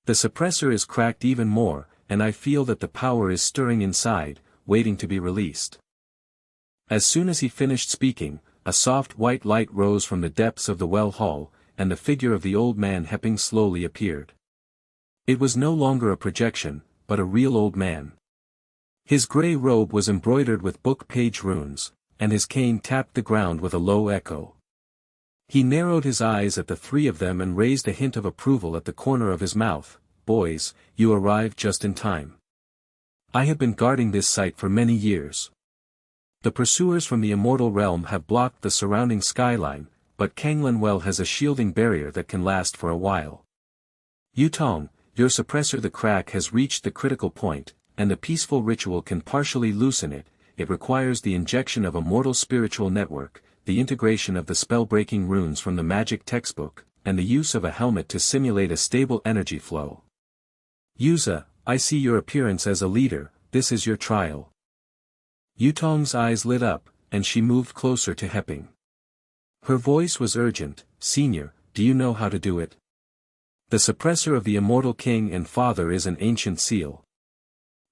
The suppressor is cracked even more, and I feel that the power is stirring inside, waiting to be released." As soon as he finished speaking, a soft white light rose from the depths of the well hall, and the figure of the old man Hepping slowly appeared. It was no longer a projection, but a real old man. His grey robe was embroidered with book-page runes, and his cane tapped the ground with a low echo. He narrowed his eyes at the three of them and raised a hint of approval at the corner of his mouth. "Boys, you arrived just in time. I have been guarding this site for many years. The pursuers from the immortal realm have blocked the surrounding skyline, but Kanglan Well has a shielding barrier that can last for a while. Yutong, your suppressor the crack has reached the critical point, and the peaceful ritual can partially loosen it. It requires the injection of a mortal spiritual network, the integration of the spell-breaking runes from the magic textbook, and the use of a helmet to simulate a stable energy flow. Yuze, I see your appearance as a leader, this is your trial." Yutong's eyes lit up, and she moved closer to Hepping. Her voice was urgent. "Senior, do you know how to do it? The suppressor of the immortal king and father is an ancient seal.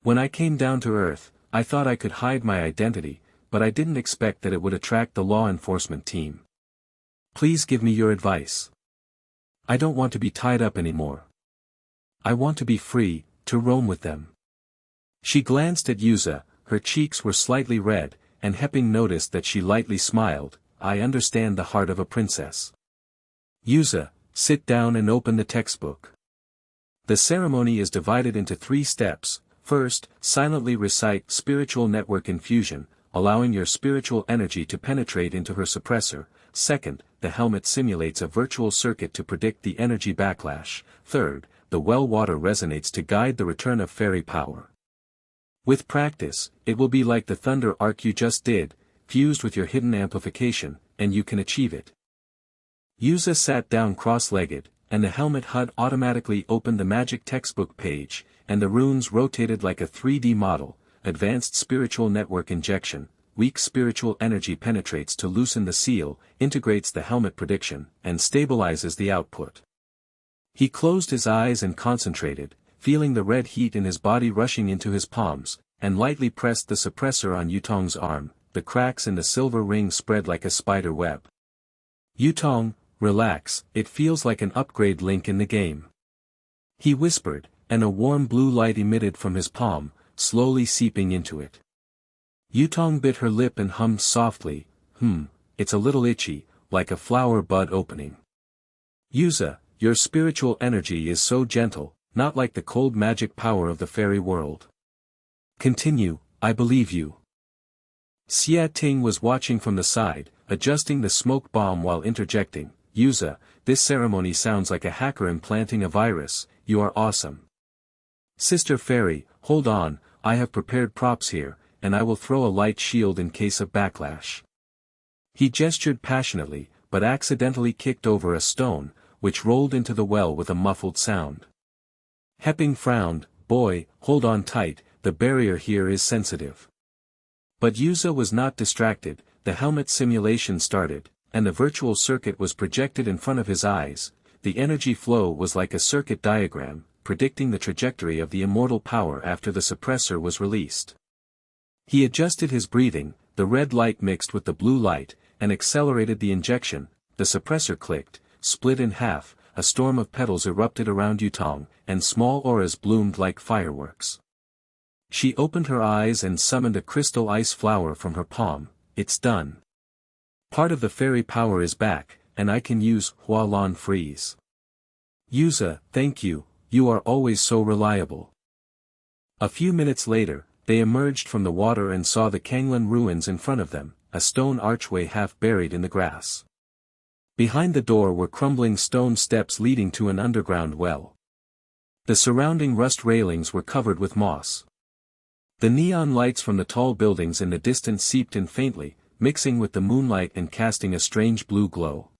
When I came down to Earth, I thought I could hide my identity, but I didn't expect that it would attract the law enforcement team. Please give me your advice. I don't want to be tied up anymore. I want to be free, to roam with them." She glanced at Yuze. Her cheeks were slightly red, and Hepping noticed that she lightly smiled. "I understand the heart of a princess. Yuze, sit down and open the textbook. The ceremony is divided into 3 steps. First, silently recite Spiritual Network Infusion, allowing your spiritual energy to penetrate into her suppressor, Second, the helmet simulates a virtual circuit to predict the energy backlash. Third, the well water resonates to guide the return of fairy power. With practice, it will be like the thunder arc you just did, fused with your hidden amplification, and you can achieve it. Yuze sat down cross-legged, and the helmet HUD automatically opened the magic textbook page, and the runes rotated like a 3D model. Advanced spiritual network injection. Weak spiritual energy penetrates to loosen the seal, integrates the helmet prediction, and stabilizes the output. He closed his eyes and concentrated, feeling the red heat in his body rushing into his palms, and lightly pressed the suppressor on Yutong's arm. The cracks in the silver ring spread like a spider web. "Yutong, relax, it feels like an upgrade link in the game," he whispered, and a warm blue light emitted from his palm, slowly seeping into it. Yutong bit her lip and hummed softly, it's a little itchy, like a flower bud opening. "Yuze, your spiritual energy is so gentle, not like the cold magic power of the fairy world. Continue, I believe you." Xia Ting was watching from the side, adjusting the smoke bomb while interjecting, "Yuze, this ceremony sounds like a hacker implanting a virus, you are awesome. Sister Fairy, hold on, I have prepared props here, and I will throw a light shield in case of backlash." He gestured passionately, but accidentally kicked over a stone, which rolled into the well with a muffled sound. Hepping frowned, "Boy, hold on tight, the barrier here is sensitive." But Yuze was not distracted. The helmet simulation started, and the virtual circuit was projected in front of his eyes. The energy flow was like a circuit diagram, predicting the trajectory of the immortal power after the suppressor was released. He adjusted his breathing, the red light mixed with the blue light, and accelerated the injection. The suppressor clicked, split in half, a storm of petals erupted around Yutong, and small auras bloomed like fireworks. She opened her eyes and summoned a crystal ice flower from her palm. "It's done. Part of the fairy power is back, and I can use Hualan Freeze." "Yuze, thank you, you are always so reliable." A few minutes later, they emerged from the water and saw the Kanglan ruins in front of them, a stone archway half buried in the grass. Behind the door were crumbling stone steps leading to an underground well. The surrounding rust railings were covered with moss. The neon lights from the tall buildings in the distance seeped in faintly, mixing with the moonlight and casting a strange blue glow.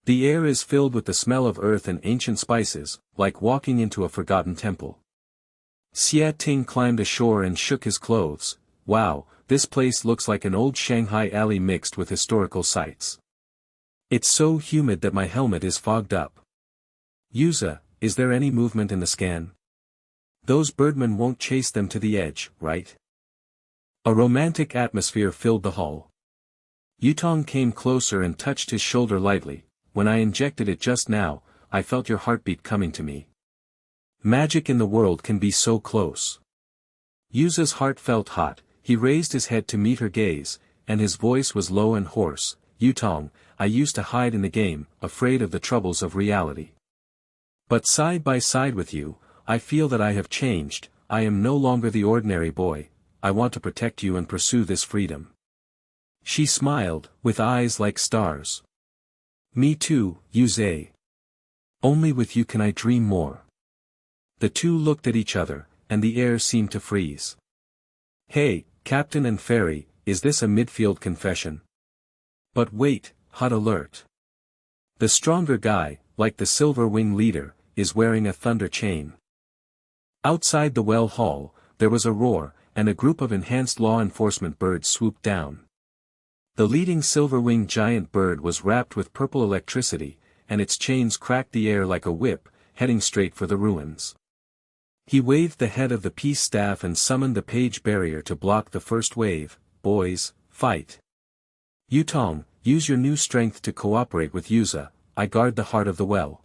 The air is filled with the smell of earth and ancient spices, like walking into a forgotten temple. Xia Ting climbed ashore and shook his clothes. "Wow, this place looks like an old Shanghai alley mixed with historical sites. It's so humid that my helmet is fogged up. Yuze, is there any movement in the scan? Those birdmen won't chase them to the edge, right?" A romantic atmosphere filled the hall. Yutong came closer and touched his shoulder lightly. "When I injected it just now, I felt your heartbeat coming to me. Magic in the world can be so close." Yuze's heart felt hot. He raised his head to meet her gaze, and his voice was low and hoarse. "Yutong, I used to hide in the game, afraid of the troubles of reality. But side by side with you, I feel that I have changed. I am no longer the ordinary boy. I want to protect you and pursue this freedom." She smiled, with eyes like stars. "Me too, Yuze. Only with you can I dream more." The two looked at each other, and the air seemed to freeze. "Hey, Captain and Fairy, is this a midfield confession?" But wait, hot alert. The stronger guy, like the Silver Wing leader, is wearing a thunder chain. Outside the well hall, there was a roar, and a group of enhanced law enforcement birds swooped down. The leading silver-winged giant bird was wrapped with purple electricity, and its chains cracked the air like a whip, heading straight for the ruins. He waved the head of the peace staff and summoned the page barrier to block the first wave. "Boys, fight. Yutong, use your new strength to cooperate with Yuze. I guard the heart of the well."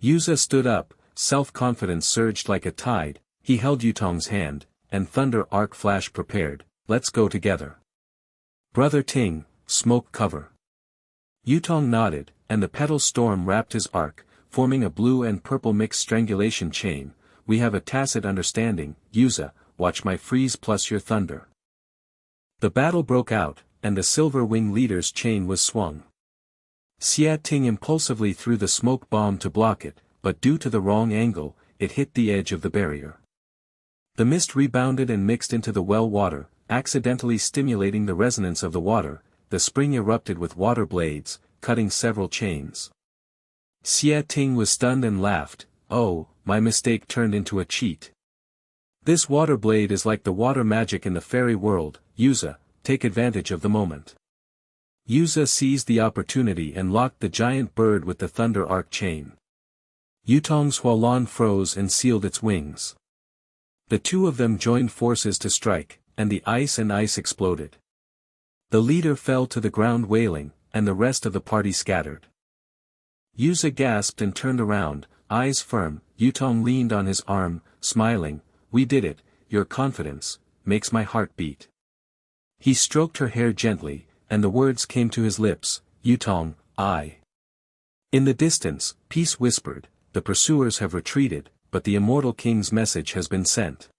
Yuze stood up, self-confidence surged like a tide. He held Yutong's hand, and thunder arc flash prepared. "Let's go together. Brother Ting, smoke cover." Yutong nodded, and the petal storm wrapped his arc, forming a blue and purple mixed strangulation chain. "We have a tacit understanding, Yuze, watch my freeze plus your thunder." The battle broke out, and the Silver Wing leader's chain was swung. Xia Ting impulsively threw the smoke bomb to block it, but due to the wrong angle, it hit the edge of the barrier. The mist rebounded and mixed into the well water, accidentally stimulating the resonance of the water. The spring erupted with water blades, cutting several chains. Xia Ting was stunned and laughed. "Oh, my mistake turned into a cheat. This water blade is like the water magic in the fairy world. Yuze, take advantage of the moment." Yuze seized the opportunity and locked the giant bird with the thunder arc chain. Yutong's Hualan froze and sealed its wings. The two of them joined forces to strike, and the ice exploded. The leader fell to the ground wailing, and the rest of the party scattered. Yuze gasped and turned around, eyes firm. Yutong leaned on his arm, smiling. "We did it, your confidence makes my heart beat." He stroked her hair gently, and the words came to his lips, "Yutong, I." In the distance, Peace whispered, "The pursuers have retreated, but the immortal king's message has been sent.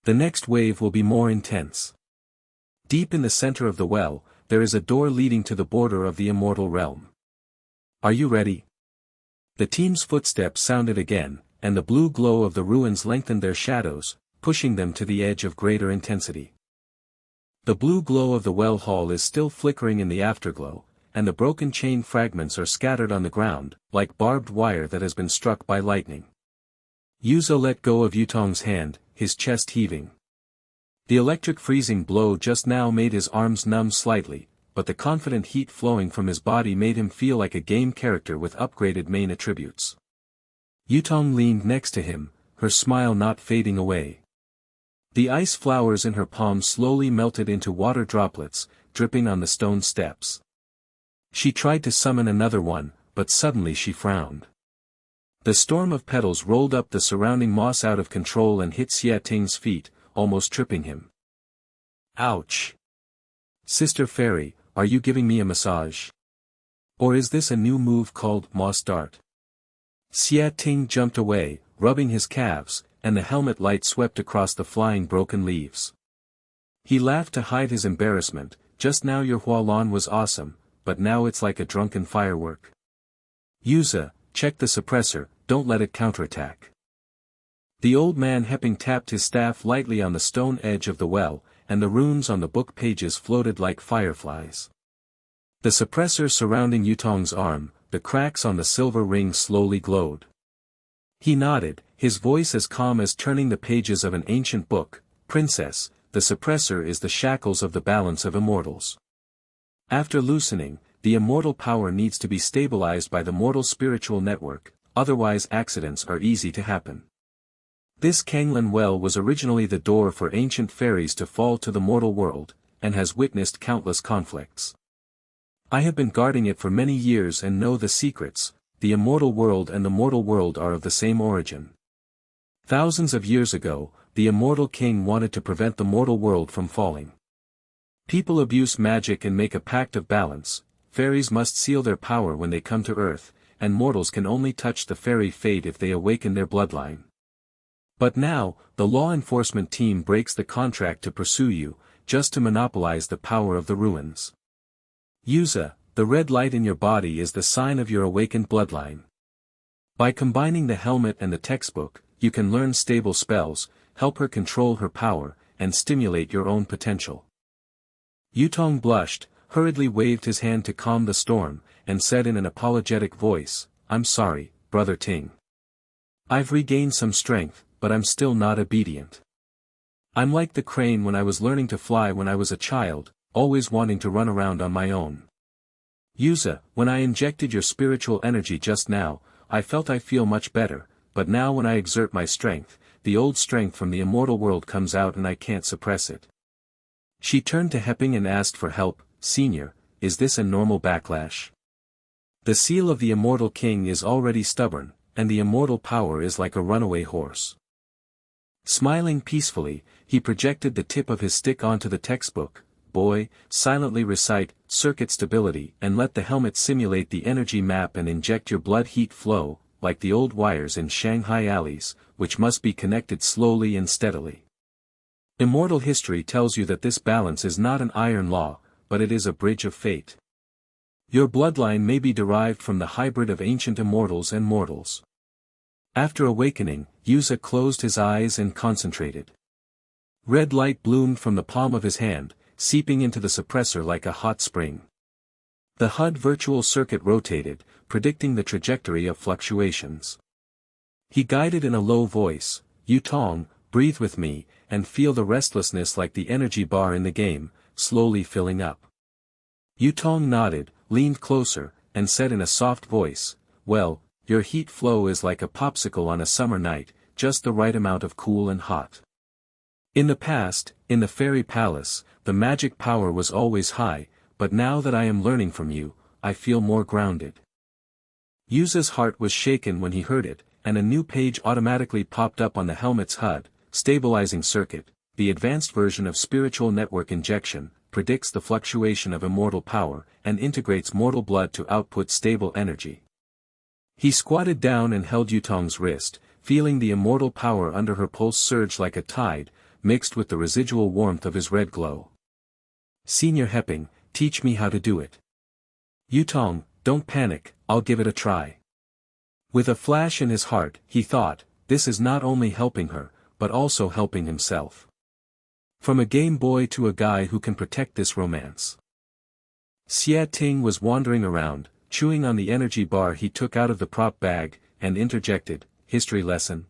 The next wave will be more intense." Deep in the center of the well, there is a door leading to the border of the immortal realm. "Are you ready?" The team's footsteps sounded again, and the blue glow of the ruins lengthened their shadows, pushing them to the edge of greater intensity. The blue glow of the well hall is still flickering in the afterglow, and the broken chain fragments are scattered on the ground, like barbed wire that has been struck by lightning. Yuze let go of Yutong's hand, his chest heaving. The electric freezing blow just now made his arms numb slightly, but the confident heat flowing from his body made him feel like a game character with upgraded main attributes. Yutong leaned next to him, her smile not fading away. The ice flowers in her palms slowly melted into water droplets, dripping on the stone steps. She tried to summon another one, but suddenly she frowned. The storm of petals rolled up the surrounding moss out of control and hit Xia Ting's feet, almost tripping him. "Ouch! Sister Fairy, are you giving me a massage? Or is this a new move called Moss Dart?" Xia Ting jumped away, rubbing his calves, and the helmet light swept across the flying broken leaves. He laughed to hide his embarrassment. "Just now your Hualan was awesome, but now it's like a drunken firework. Yuze, check the suppressor, don't let it counterattack." The old man Hepping tapped his staff lightly on the stone edge of the well, and the runes on the book pages floated like fireflies. The suppressor surrounding Yutong's arm, the cracks on the silver ring slowly glowed. He nodded, his voice as calm as turning the pages of an ancient book. "Princess, the suppressor is the shackles of the balance of immortals. After loosening, the immortal power needs to be stabilized by the mortal spiritual network, otherwise accidents are easy to happen. This Kanglan well was originally the door for ancient fairies to fall to the mortal world, and has witnessed countless conflicts. I have been guarding it for many years and know the secrets. The immortal world and the mortal world are of the same origin. Thousands of years ago, the immortal king wanted to prevent the mortal world from falling. People abuse magic and make a pact of balance. Fairies must seal their power when they come to Earth, and mortals can only touch the fairy fate if they awaken their bloodline. But now, the law enforcement team breaks the contract to pursue you, just to monopolize the power of the ruins. Yuze, the red light in your body is the sign of your awakened bloodline. By combining the helmet and the textbook, you can learn stable spells, help her control her power, and stimulate your own potential." Yutong blushed, hurriedly waved his hand to calm the storm, and said in an apologetic voice, "I'm sorry, Brother Ting. I've regained some strength, but I'm still not obedient. I'm like the crane when I was learning to fly when I was a child, always wanting to run around on my own. Yuze, when I injected your spiritual energy just now, I felt I feel much better, but now when I exert my strength, the old strength from the immortal world comes out and I can't suppress it." She turned to Hepping and asked for help. "Senior, is this a normal backlash? The seal of the immortal king is already stubborn, and the immortal power is like a runaway horse." Smiling peacefully, he projected the tip of his stick onto the textbook. "Boy, silently recite circuit stability and let the helmet simulate the energy map and inject your blood heat flow, like the old wires in Shanghai alleys, which must be connected slowly and steadily. Immortal history tells you that this balance is not an iron law, but it is a bridge of fate." Your bloodline may be derived from the hybrid of ancient immortals and mortals. After awakening, Yuze closed his eyes and concentrated. Red light bloomed from the palm of his hand, seeping into the suppressor like a hot spring. The HUD virtual circuit rotated, predicting the trajectory of fluctuations. He guided in a low voice, "Yutong, breathe with me, and feel the restlessness like the energy bar in the game, slowly filling up." Yutong nodded, leaned closer, and said in a soft voice, "Well, your heat flow is like a popsicle on a summer night, just the right amount of cool and hot. In the past, in the fairy palace, the magic power was always high, but now that I am learning from you, I feel more grounded." Yuze's heart was shaken when he heard it, and a new page automatically popped up on the helmet's HUD, stabilizing circuit, the advanced version of spiritual network injection, predicts the fluctuation of immortal power, and integrates mortal blood to output stable energy. He squatted down and held Yutong's wrist, feeling the immortal power under her pulse surge like a tide, mixed with the residual warmth of his red glow. "Senior Hepping, teach me how to do it." "Yutong, don't panic, I'll give it a try." With a flash in his heart, he thought, this is not only helping her, but also helping himself. From a game boy to a guy who can protect this romance. Xia Ting was wandering around, chewing on the energy bar he took out of the prop bag, and interjected, "History lesson?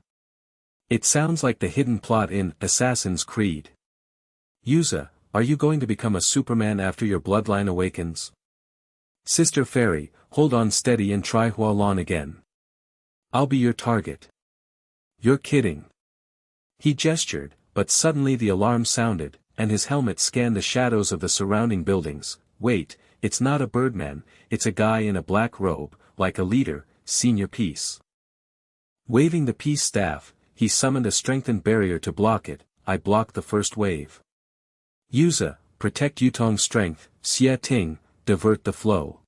It sounds like the hidden plot in Assassin's Creed. Yuze, are you going to become a Superman after your bloodline awakens? Sister Fairy, hold on steady and try Hualan again. I'll be your target." "You're kidding." He gestured, but suddenly the alarm sounded, and his helmet scanned the shadows of the surrounding buildings. "Wait, it's not a birdman, it's a guy in a black robe, like a leader, senior peace." Waving the peace staff, he summoned a strengthened barrier to block it. "I blocked the first wave." "Yuze, protect Yutong's strength, Xia Ting, divert the flow."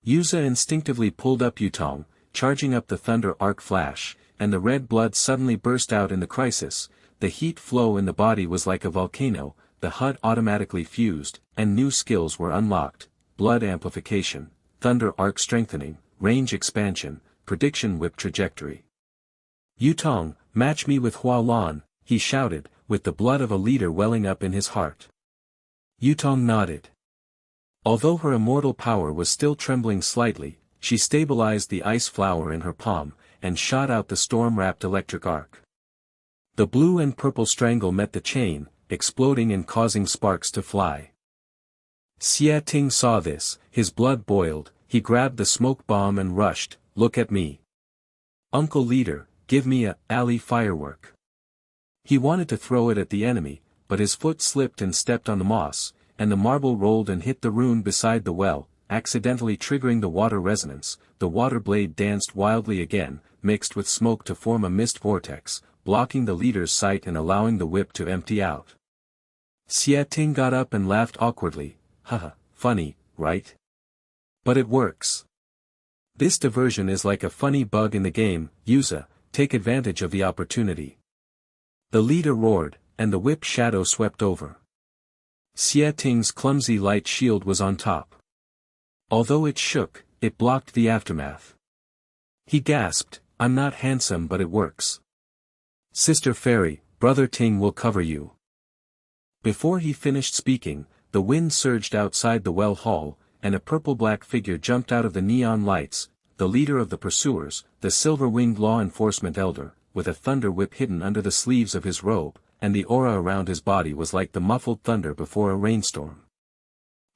Yuze instinctively pulled up Yutong, charging up the thunder arc flash, and the red blood suddenly burst out in the crisis. The heat flow in the body was like a volcano, the HUD automatically fused, and new skills were unlocked: blood amplification, thunder arc strengthening, range expansion, prediction whip trajectory. "Yutong, match me with Hualan," he shouted, with the blood of a leader welling up in his heart. Yutong nodded. Although her immortal power was still trembling slightly, she stabilized the ice flower in her palm, and shot out the storm-wrapped electric arc. The blue and purple strangle met the chain, exploding and causing sparks to fly. Xia Ting saw this, his blood boiled, he grabbed the smoke bomb and rushed, "Look at me. Uncle Leader, give me a alley firework." He wanted to throw it at the enemy, but his foot slipped and stepped on the moss, and the marble rolled and hit the rune beside the well, accidentally triggering the water resonance. The water blade danced wildly again, mixed with smoke to form a mist vortex, blocking the leader's sight and allowing the whip to empty out. Xia Ting got up and laughed awkwardly. "Haha, funny, right? But it works. This diversion is like a funny bug in the game. Yuze, take advantage of the opportunity." The leader roared, and the whip shadow swept over. Xia Ting's clumsy light shield was on top. Although it shook, it blocked the aftermath. He gasped, "I'm not handsome but it works. Sister Fairy, Brother Ting will cover you." Before he finished speaking, the wind surged outside the well hall, and a purple-black figure jumped out of the neon lights, the leader of the pursuers, the silver-winged law enforcement elder, with a thunder whip hidden under the sleeves of his robe, and the aura around his body was like the muffled thunder before a rainstorm.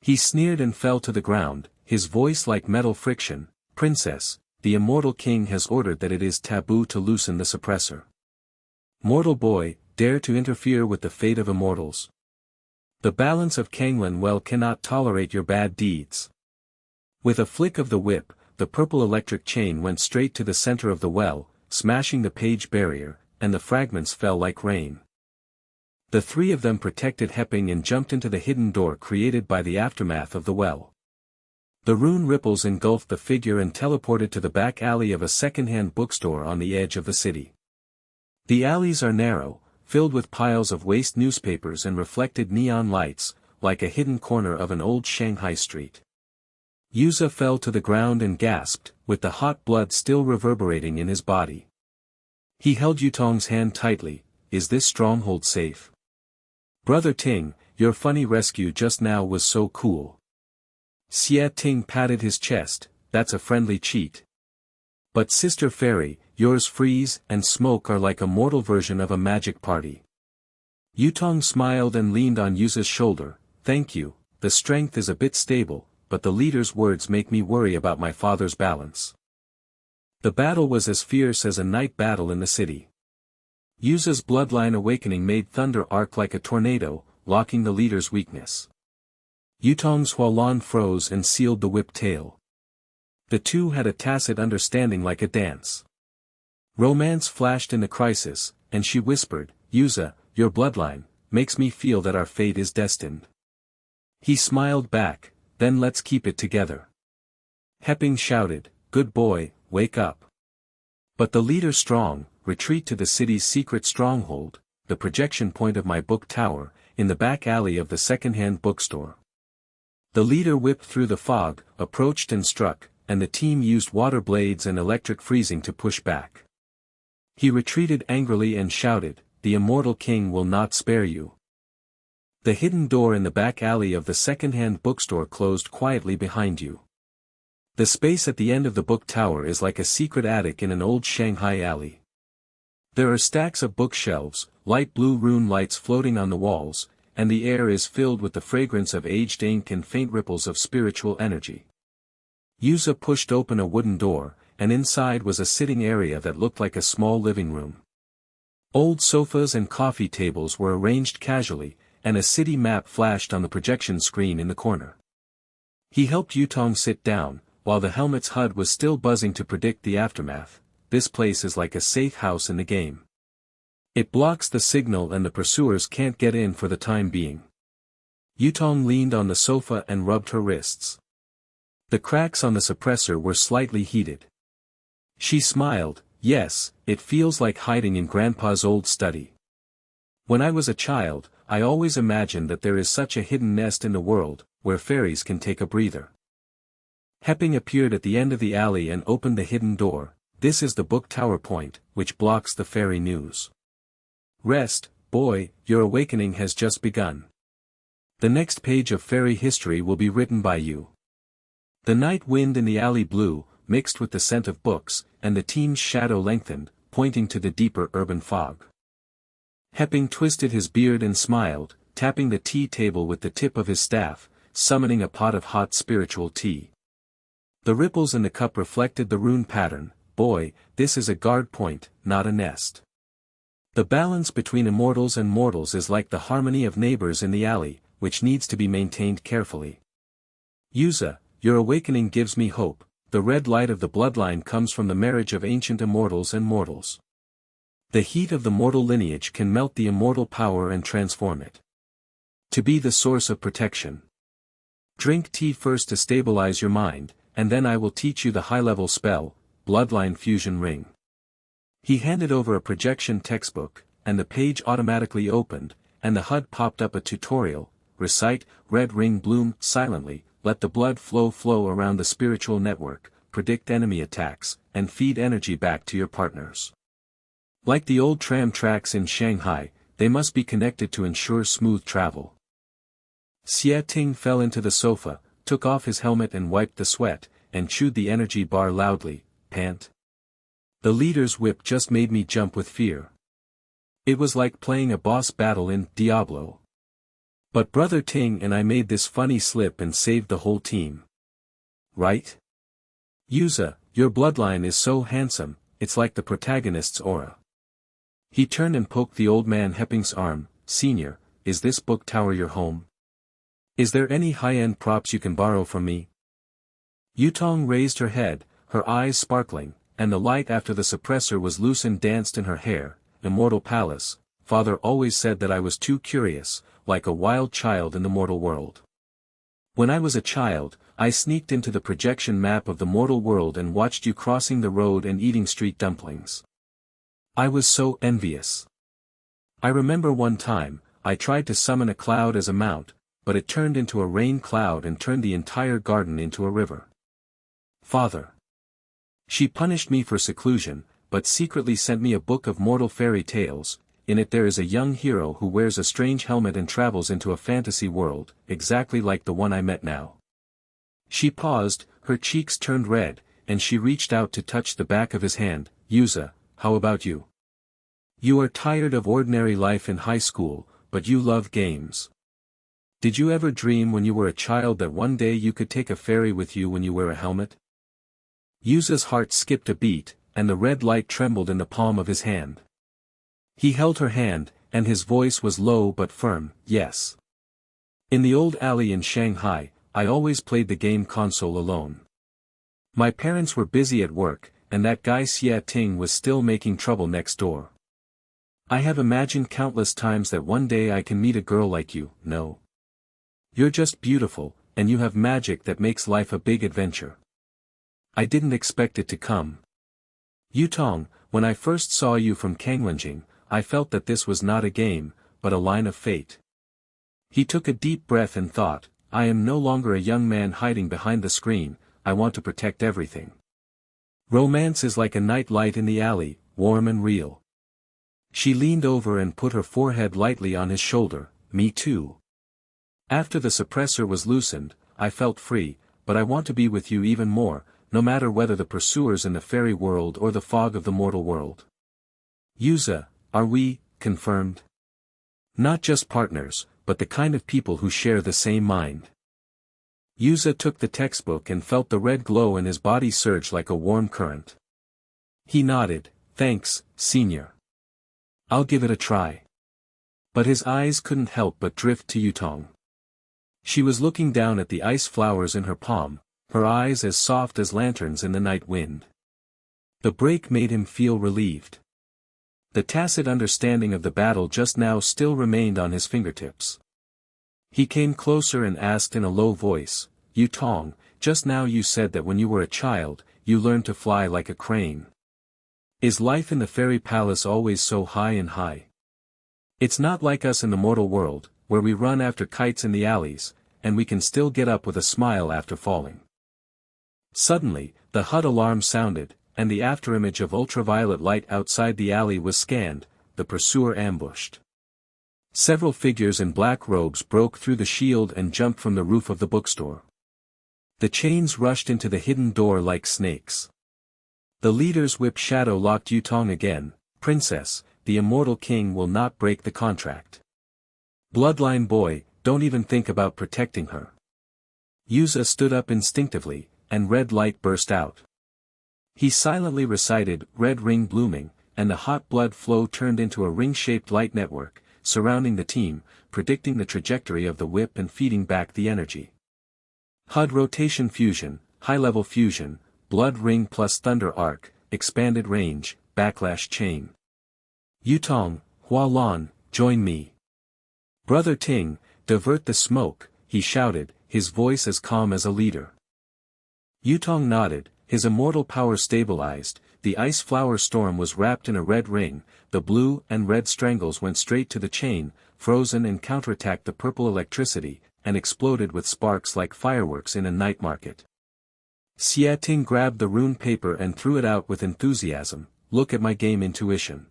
He sneered and fell to the ground, his voice like metal friction. "Princess, the immortal king has ordered that it is taboo to loosen the suppressor. Mortal boy, dare to interfere with the fate of immortals. The balance of Kanglan well cannot tolerate your bad deeds." With a flick of the whip, the purple electric chain went straight to the center of the well, smashing the page barrier, and the fragments fell like rain. The three of them protected Hepping and jumped into the hidden door created by the aftermath of the well. The rune ripples engulfed the figure and teleported to the back alley of a second-hand bookstore on the edge of the city. The alleys are narrow, filled with piles of waste newspapers and reflected neon lights, like a hidden corner of an old Shanghai street. Yuze fell to the ground and gasped, with the hot blood still reverberating in his body. He held Yutong's hand tightly. Is this stronghold safe? Brother Ting, your funny rescue just now was so cool. Xie Ting patted his chest. That's a friendly cheat. But Sister Fairy, yours freeze and smoke are like a mortal version of a magic party. Yutong smiled and leaned on Yuze's shoulder. Thank you, the strength is a bit stable, but the leader's words make me worry about my father's balance. The battle was as fierce as a night battle in the city. Yuze's bloodline awakening made thunder arc like a tornado, locking the leader's weakness. Yutong's Hualan froze and sealed the whip tail. The two had a tacit understanding like a dance. Romance flashed in the crisis, and she whispered, Yuze, your bloodline, makes me feel that our fate is destined. He smiled back, then let's keep it together. Hepping shouted, good boy, wake up. But the leader strong, retreat to the city's secret stronghold, the projection point of my book tower, in the back alley of the second-hand bookstore. The leader whipped through the fog, approached and struck, and the team used water blades and electric freezing to push back. He retreated angrily and shouted, the immortal king will not spare you. The hidden door in the back alley of the second-hand bookstore closed quietly behind you. The space at the end of the book tower is like a secret attic in an old Shanghai alley. There are stacks of bookshelves, light blue rune lights floating on the walls, and the air is filled with the fragrance of aged ink and faint ripples of spiritual energy. Yuze pushed open a wooden door, and inside was a sitting area that looked like a small living room. Old sofas and coffee tables were arranged casually, and a city map flashed on the projection screen in the corner. He helped Yutong sit down, while the helmet's HUD was still buzzing to predict the aftermath. This place is like a safe house in the game. It blocks the signal and the pursuers can't get in for the time being. Yutong leaned on the sofa and rubbed her wrists. The cracks on the suppressor were slightly heated. She smiled, yes, it feels like hiding in Grandpa's old study. When I was a child, I always imagined that there is such a hidden nest in the world, where fairies can take a breather. Hepping appeared at the end of the alley and opened the hidden door. This is the book tower point, which blocks the fairy news. Rest, boy, your awakening has just begun. The next page of fairy history will be written by you. The night wind in the alley blew, mixed with the scent of books, and the team's shadow lengthened, pointing to the deeper urban fog. Hepping twisted his beard and smiled, tapping the tea table with the tip of his staff, summoning a pot of hot spiritual tea. The ripples in the cup reflected the rune pattern. Boy, this is a guard point, not a nest. The balance between immortals and mortals is like the harmony of neighbors in the alley, which needs to be maintained carefully. Yuze, your awakening gives me hope. The red light of the bloodline comes from the marriage of ancient immortals and mortals. The heat of the mortal lineage can melt the immortal power and transform it. To be the source of protection. Drink tea first to stabilize your mind, and then I will teach you the high-level spell, Bloodline Fusion Ring. He handed over a projection textbook, and the page automatically opened, and the HUD popped up a tutorial. Recite, red ring bloom, silently, let the blood flow around the spiritual network, predict enemy attacks, and feed energy back to your partners. Like the old tram tracks in Shanghai, they must be connected to ensure smooth travel. Xie Ting fell into the sofa, took off his helmet and wiped the sweat, and chewed the energy bar loudly. Pant. The leader's whip just made me jump with fear. It was like playing a boss battle in Diablo. But Brother Ting and I made this funny slip and saved the whole team. Right? Yuze, your bloodline is so handsome, it's like the protagonist's aura. He turned and poked the old man Hepping's arm. Senior, is this book tower your home? Is there any high-end props you can borrow from me? Yutong raised her head, her eyes sparkling, and the light after the suppressor was loose and danced in her hair. Immortal Palace, Father always said that I was too curious, like a wild child in the mortal world. When I was a child, I sneaked into the projection map of the mortal world and watched you crossing the road and eating street dumplings. I was so envious. I remember one time, I tried to summon a cloud as a mount, but it turned into a rain cloud and turned the entire garden into a river. Father. She punished me for seclusion, but secretly sent me a book of mortal fairy tales. In it there is a young hero who wears a strange helmet and travels into a fantasy world, exactly like the one I met now. She paused, her cheeks turned red, and she reached out to touch the back of his hand. Yuze, how about you? You are tired of ordinary life in high school, but you love games. Did you ever dream when you were a child that one day you could take a fairy with you when you wear a helmet? Yuze's heart skipped a beat, and the red light trembled in the palm of his hand. He held her hand, and his voice was low but firm. Yes. In the old alley in Shanghai, I always played the game console alone. My parents were busy at work, and that guy Xia Ting was still making trouble next door. I have imagined countless times that one day I can meet a girl like you. No. You're just beautiful, and you have magic that makes life a big adventure. I didn't expect it to come. Yutong, when I first saw you from Kangwenjing, I felt that this was not a game, but a line of fate. He took a deep breath and thought, I am no longer a young man hiding behind the screen, I want to protect everything. Romance is like a night light in the alley, warm and real. She leaned over and put her forehead lightly on his shoulder. Me too. After the suppressor was loosened, I felt free, but I want to be with you even more, no matter whether the pursuers in the fairy world or the fog of the mortal world. Yuze, are we confirmed? Not just partners, but the kind of people who share the same mind. Yuze took the textbook and felt the red glow in his body surge like a warm current. He nodded, thanks, senior. I'll give it a try. But his eyes couldn't help but drift to Yutong. She was looking down at the ice flowers in her palm, her eyes as soft as lanterns in the night wind. The break made him feel relieved. The tacit understanding of the battle just now still remained on his fingertips. He came closer and asked in a low voice, Yutong, just now you said that when you were a child, you learned to fly like a crane. Is life in the fairy palace always so high and high? It's not like us in the mortal world, where we run after kites in the alleys, and we can still get up with a smile after falling. Suddenly, the HUD alarm sounded, and the afterimage of ultraviolet light outside the alley was scanned, the pursuer ambushed. Several figures in black robes broke through the shield and jumped from the roof of the bookstore. The chains rushed into the hidden door like snakes. The leader's whip shadow locked Yutong again. Princess, the immortal king will not break the contract. Bloodline boy, don't even think about protecting her. Yuze stood up instinctively, and red light burst out. He silently recited, red ring blooming, and the hot blood flow turned into a ring-shaped light network, surrounding the team, predicting the trajectory of the whip and feeding back the energy. HUD rotation fusion, high-level fusion, blood ring plus thunder arc, expanded range, backlash chain. Yutong, Hualan, join me. Brother Ting, divert the smoke, he shouted, his voice as calm as a leader. Yutong nodded, his immortal power stabilized, the ice flower storm was wrapped in a red ring, the blue and red strangles went straight to the chain, frozen and counterattacked the purple electricity, and exploded with sparks like fireworks in a night market. Xia Ting grabbed the rune paper and threw it out with enthusiasm, look at my game intuition.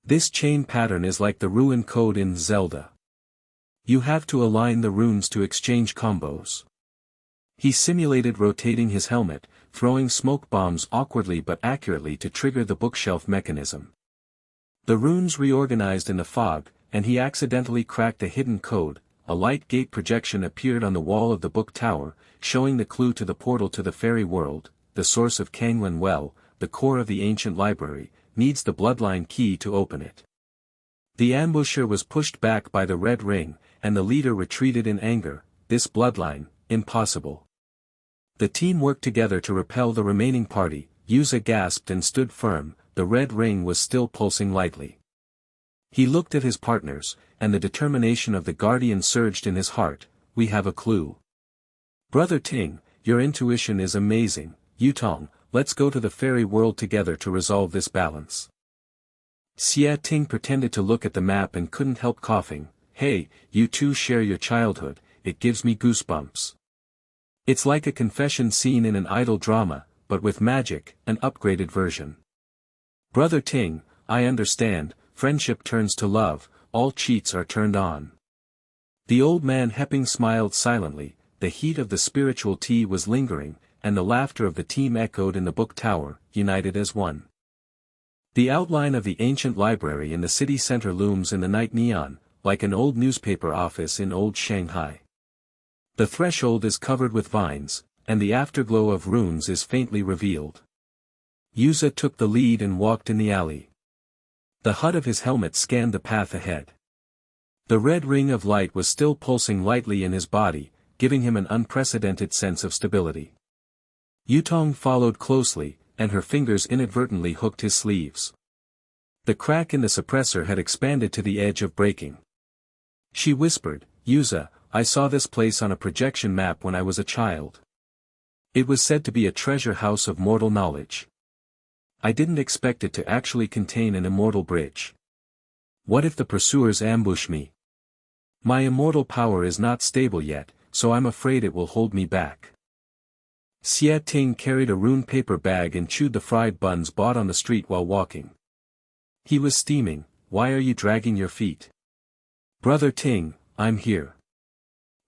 This chain pattern is like the rune code in Zelda. You have to align the runes to exchange combos. He simulated rotating his helmet, throwing smoke bombs awkwardly but accurately to trigger the bookshelf mechanism. The runes reorganized in the fog, and he accidentally cracked a hidden code. A light gate projection appeared on the wall of the book tower, showing the clue to the portal to the fairy world. The source of Kangwen Well, the core of the ancient library, needs the bloodline key to open it. The ambusher was pushed back by the red ring, and the leader retreated in anger. This bloodline, impossible. The team worked together to repel the remaining party. Yuze gasped and stood firm, the red ring was still pulsing lightly. He looked at his partners, and the determination of the guardian surged in his heart. We have a clue. Brother Ting, your intuition is amazing. Yutong, let's go to the fairy world together to resolve this balance. Xia Ting pretended to look at the map and couldn't help coughing. Hey, you two share your childhood, it gives me goosebumps. It's like a confession scene in an idol drama, but with magic, an upgraded version. Brother Ting, I understand, friendship turns to love, all cheats are turned on. The old man Hepping smiled silently, the heat of the spiritual tea was lingering, and the laughter of the team echoed in the book tower, united as one. The outline of the ancient library in the city center looms in the night neon, like an old newspaper office in old Shanghai. The threshold is covered with vines, and the afterglow of runes is faintly revealed. Yuze took the lead and walked in the alley. The hut of his helmet scanned the path ahead. The red ring of light was still pulsing lightly in his body, giving him an unprecedented sense of stability. Yutong followed closely, and her fingers inadvertently hooked his sleeves. The crack in the suppressor had expanded to the edge of breaking. She whispered, "Yuze, I saw this place on a projection map when I was a child. It was said to be a treasure house of mortal knowledge. I didn't expect it to actually contain an immortal bridge. What if the pursuers ambush me? My immortal power is not stable yet, so I'm afraid it will hold me back." Xie Ting carried a rune paper bag and chewed the fried buns bought on the street while walking. He was steaming. "Why are you dragging your feet?" "Brother Ting, I'm here.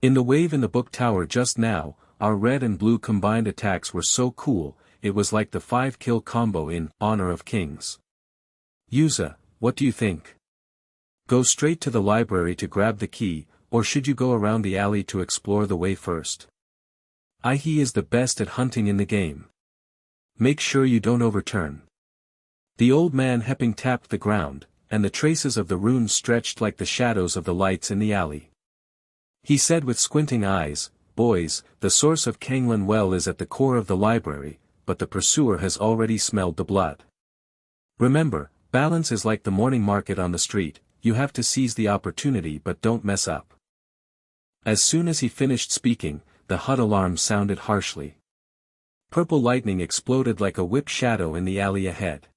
In the wave in the book tower just now, our red and blue combined attacks were so cool, it was like the 5-kill combo in Honor of Kings. Yuze, what do you think? Go straight to the library to grab the key, or should you go around the alley to explore the way first? He is the best at hunting in the game. Make sure you don't overturn." The old man Hepping tapped the ground, and the traces of the runes stretched like the shadows of the lights in the alley. He said with squinting eyes, "Boys, the source of Kanglan Well is at the core of the library, but the pursuer has already smelled the blood. Remember, balance is like the morning market on the street, you have to seize the opportunity but don't mess up." As soon as he finished speaking, the hut alarm sounded harshly. Purple lightning exploded like a whip shadow in the alley ahead.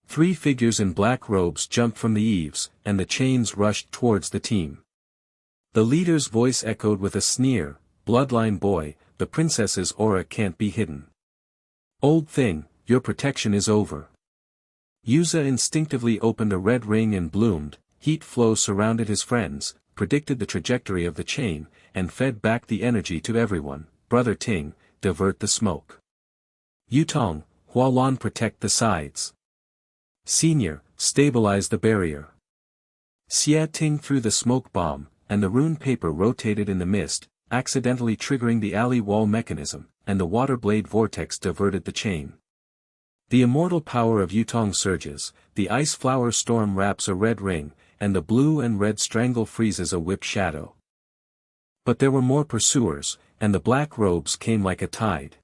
3 figures in black robes jumped from the eaves, and the chains rushed towards the team. The leader's voice echoed with a sneer, "Bloodline boy, the princess's aura can't be hidden. Old thing, your protection is over." Yuze instinctively opened a red ring and bloomed, heat flow surrounded his friends, predicted the trajectory of the chain, and fed back the energy to everyone. "Brother Ting, divert the smoke. Yutong, Hualan protect the sides. Senior, stabilize the barrier." Xie Ting threw the smoke bomb, and the rune paper rotated in the mist, accidentally triggering the alley wall mechanism, and the water blade vortex diverted the chain. The immortal power of Yutong surges, the ice flower storm wraps a red ring, and the blue and red strangle freezes a whip shadow. But there were more pursuers, and the black robes came like a tide.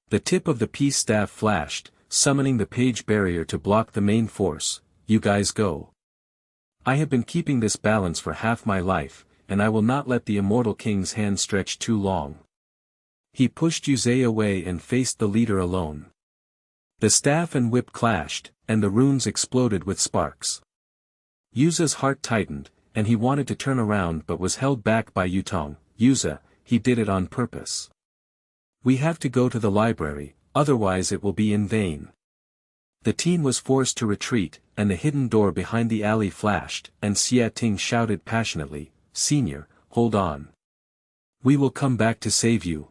The tip of the peace staff flashed, summoning the page barrier to block the main force. "You guys go. I have been keeping this balance for half my life, and I will not let the immortal king's hand stretch too long." He pushed Yuze away and faced the leader alone. The staff and whip clashed, and the runes exploded with sparks. Yuze's heart tightened, and he wanted to turn around but was held back by Yutong. "Yuze, he did it on purpose. We have to go to the library, otherwise it will be in vain." The team was forced to retreat, and the hidden door behind the alley flashed, and Xie Ting shouted passionately, "Senior, hold on. We will come back to save you."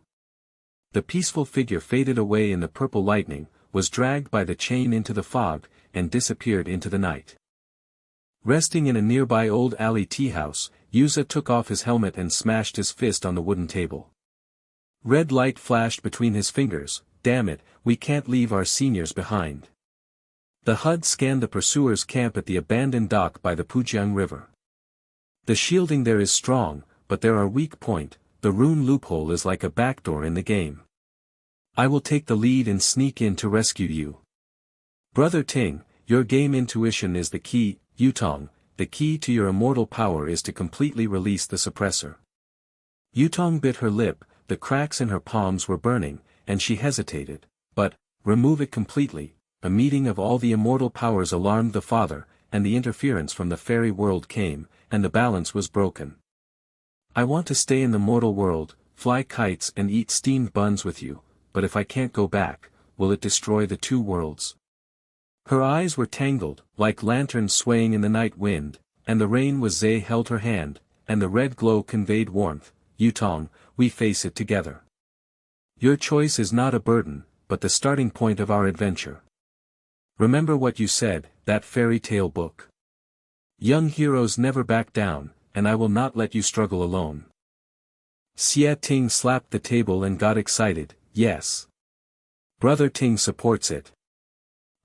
The peaceful figure faded away in the purple lightning, was dragged by the chain into the fog, and disappeared into the night. Resting in a nearby old alley tea house, Yuze took off his helmet and smashed his fist on the wooden table. Red light flashed between his fingers. "Damn it, we can't leave our seniors behind." The HUD scanned the pursuers' camp at the abandoned dock by the Pujiang River. "The shielding there is strong, but there are weak points. The rune loophole is like a backdoor in the game. I will take the lead and sneak in to rescue you. Brother Ting, your game intuition is the key. Yutong, the key to your immortal power is to completely release the suppressor." Yutong bit her lip, the cracks in her palms were burning, and she hesitated. "But, remove it completely." A meeting of all the immortal powers alarmed the father, and the interference from the fairy world came, and the balance was broken. I want to stay in the mortal world, fly kites and eat steamed buns with you, but if I can't go back, will it destroy the two worlds? Her eyes were tangled, like lanterns swaying in the night wind, and the rain was Zay held her hand, and the red glow conveyed warmth. Yutong, we face it together. Your choice is not a burden, but the starting point of our adventure. Remember what you said, that fairy tale book. Young heroes never back down, and I will not let you struggle alone. Xia Ting slapped the table and got excited, yes. Brother Ting supports it.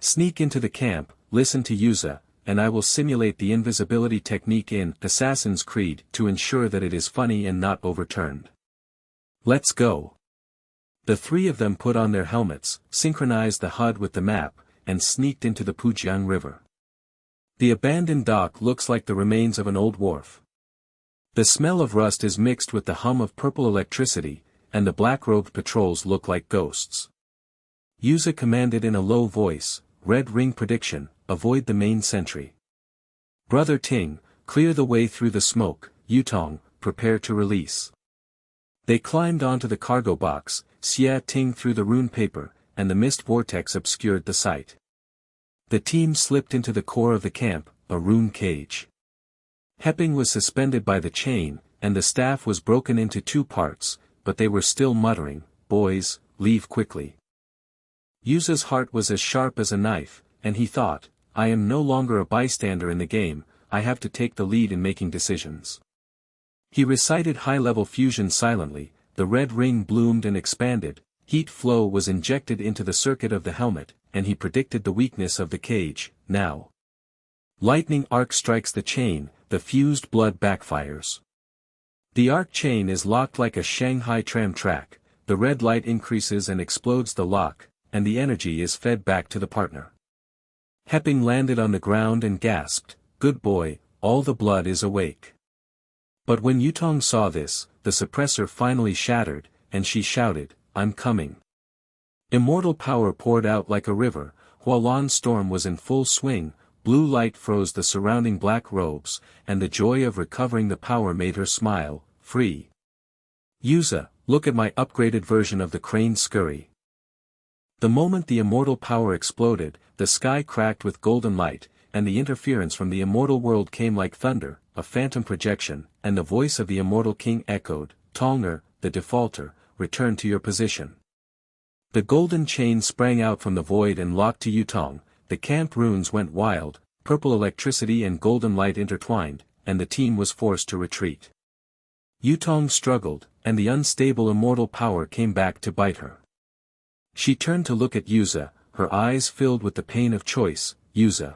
Sneak into the camp, listen to Yuze, and I will simulate the invisibility technique in Assassin's Creed to ensure that it is funny and not overturned. Let's go. The three of them put on their helmets, synchronized the HUD with the map, and sneaked into the Pujiang River. The abandoned dock looks like the remains of an old wharf. The smell of rust is mixed with the hum of purple electricity, and the black-robed patrols look like ghosts. Yuze commanded in a low voice, Red Ring prediction, avoid the main sentry. Brother Ting, clear the way through the smoke. Yutong, prepare to release. They climbed onto the cargo box, Xia Ting through the rune paper, and the mist vortex obscured the sight. The team slipped into the core of the camp, a rune cage. Hepping was suspended by the chain, and the staff was broken into two parts, but they were still muttering, boys, leave quickly. Yuze's heart was as sharp as a knife, and he thought, I am no longer a bystander in the game, I have to take the lead in making decisions. He recited high-level fusion silently, the red ring bloomed and expanded, heat flow was injected into the circuit of the helmet, and he predicted the weakness of the cage. Now. Lightning arc strikes the chain, the fused blood backfires. The arc chain is locked like a Shanghai tram track, the red light increases and explodes the lock, and the energy is fed back to the partner. Hepping landed on the ground and gasped, good boy, all the blood is awake. But when Yutong saw this, the suppressor finally shattered, and she shouted, I'm coming. Immortal power poured out like a river, Hualan's storm was in full swing, blue light froze the surrounding black robes, and the joy of recovering the power made her smile, free. Yuze, look at my upgraded version of the crane scurry. The moment the immortal power exploded, the sky cracked with golden light, and the interference from the immortal world came like thunder, a phantom projection, and the voice of the immortal king echoed, Tonger, the defaulter, return to your position. The golden chain sprang out from the void and locked to Yutong, the camp runes went wild, purple electricity and golden light intertwined, and the team was forced to retreat. Yutong struggled, and the unstable immortal power came back to bite her. She turned to look at Yuze, her eyes filled with the pain of choice. Yuze.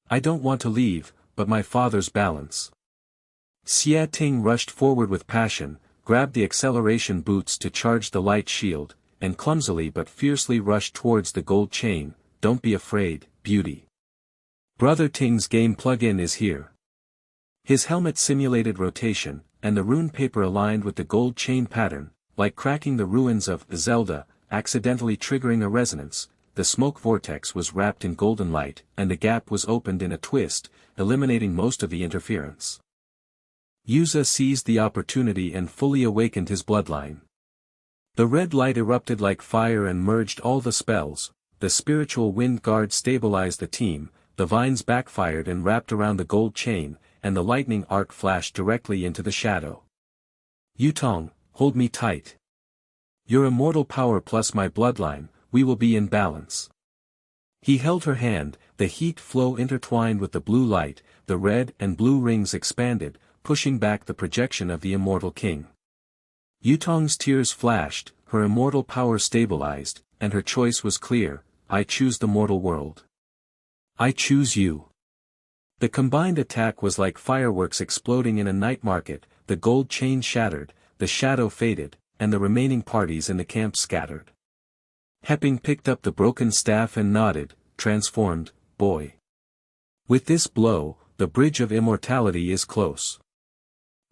I don't want to leave, but my father's balance. Xia Ting rushed forward with passion, grabbed the acceleration boots to charge the light shield, and clumsily but fiercely rushed towards the gold chain. Don't be afraid, beauty. Brother Ting's game plug-in is here. His helmet simulated rotation, and the rune paper aligned with the gold chain pattern, like cracking the ruins of Zelda, accidentally triggering a resonance. The smoke vortex was wrapped in golden light, and the gap was opened in a twist, eliminating most of the interference. Yuze seized the opportunity and fully awakened his bloodline. The red light erupted like fire and merged all the spells, the spiritual wind guard stabilized the team, the vines backfired and wrapped around the gold chain, and the lightning arc flashed directly into the shadow. Yutong, hold me tight. Your immortal power plus my bloodline, we will be in balance. He held her hand, the heat flow intertwined with the blue light, the red and blue rings expanded, pushing back the projection of the immortal king. Yutong's tears flashed, her immortal power stabilized, and her choice was clear, I choose the mortal world. I choose you. The combined attack was like fireworks exploding in a night market, the gold chain shattered, the shadow faded, and the remaining parties in the camp scattered. Hepping picked up the broken staff and nodded, transformed, boy. With this blow, the bridge of immortality is close.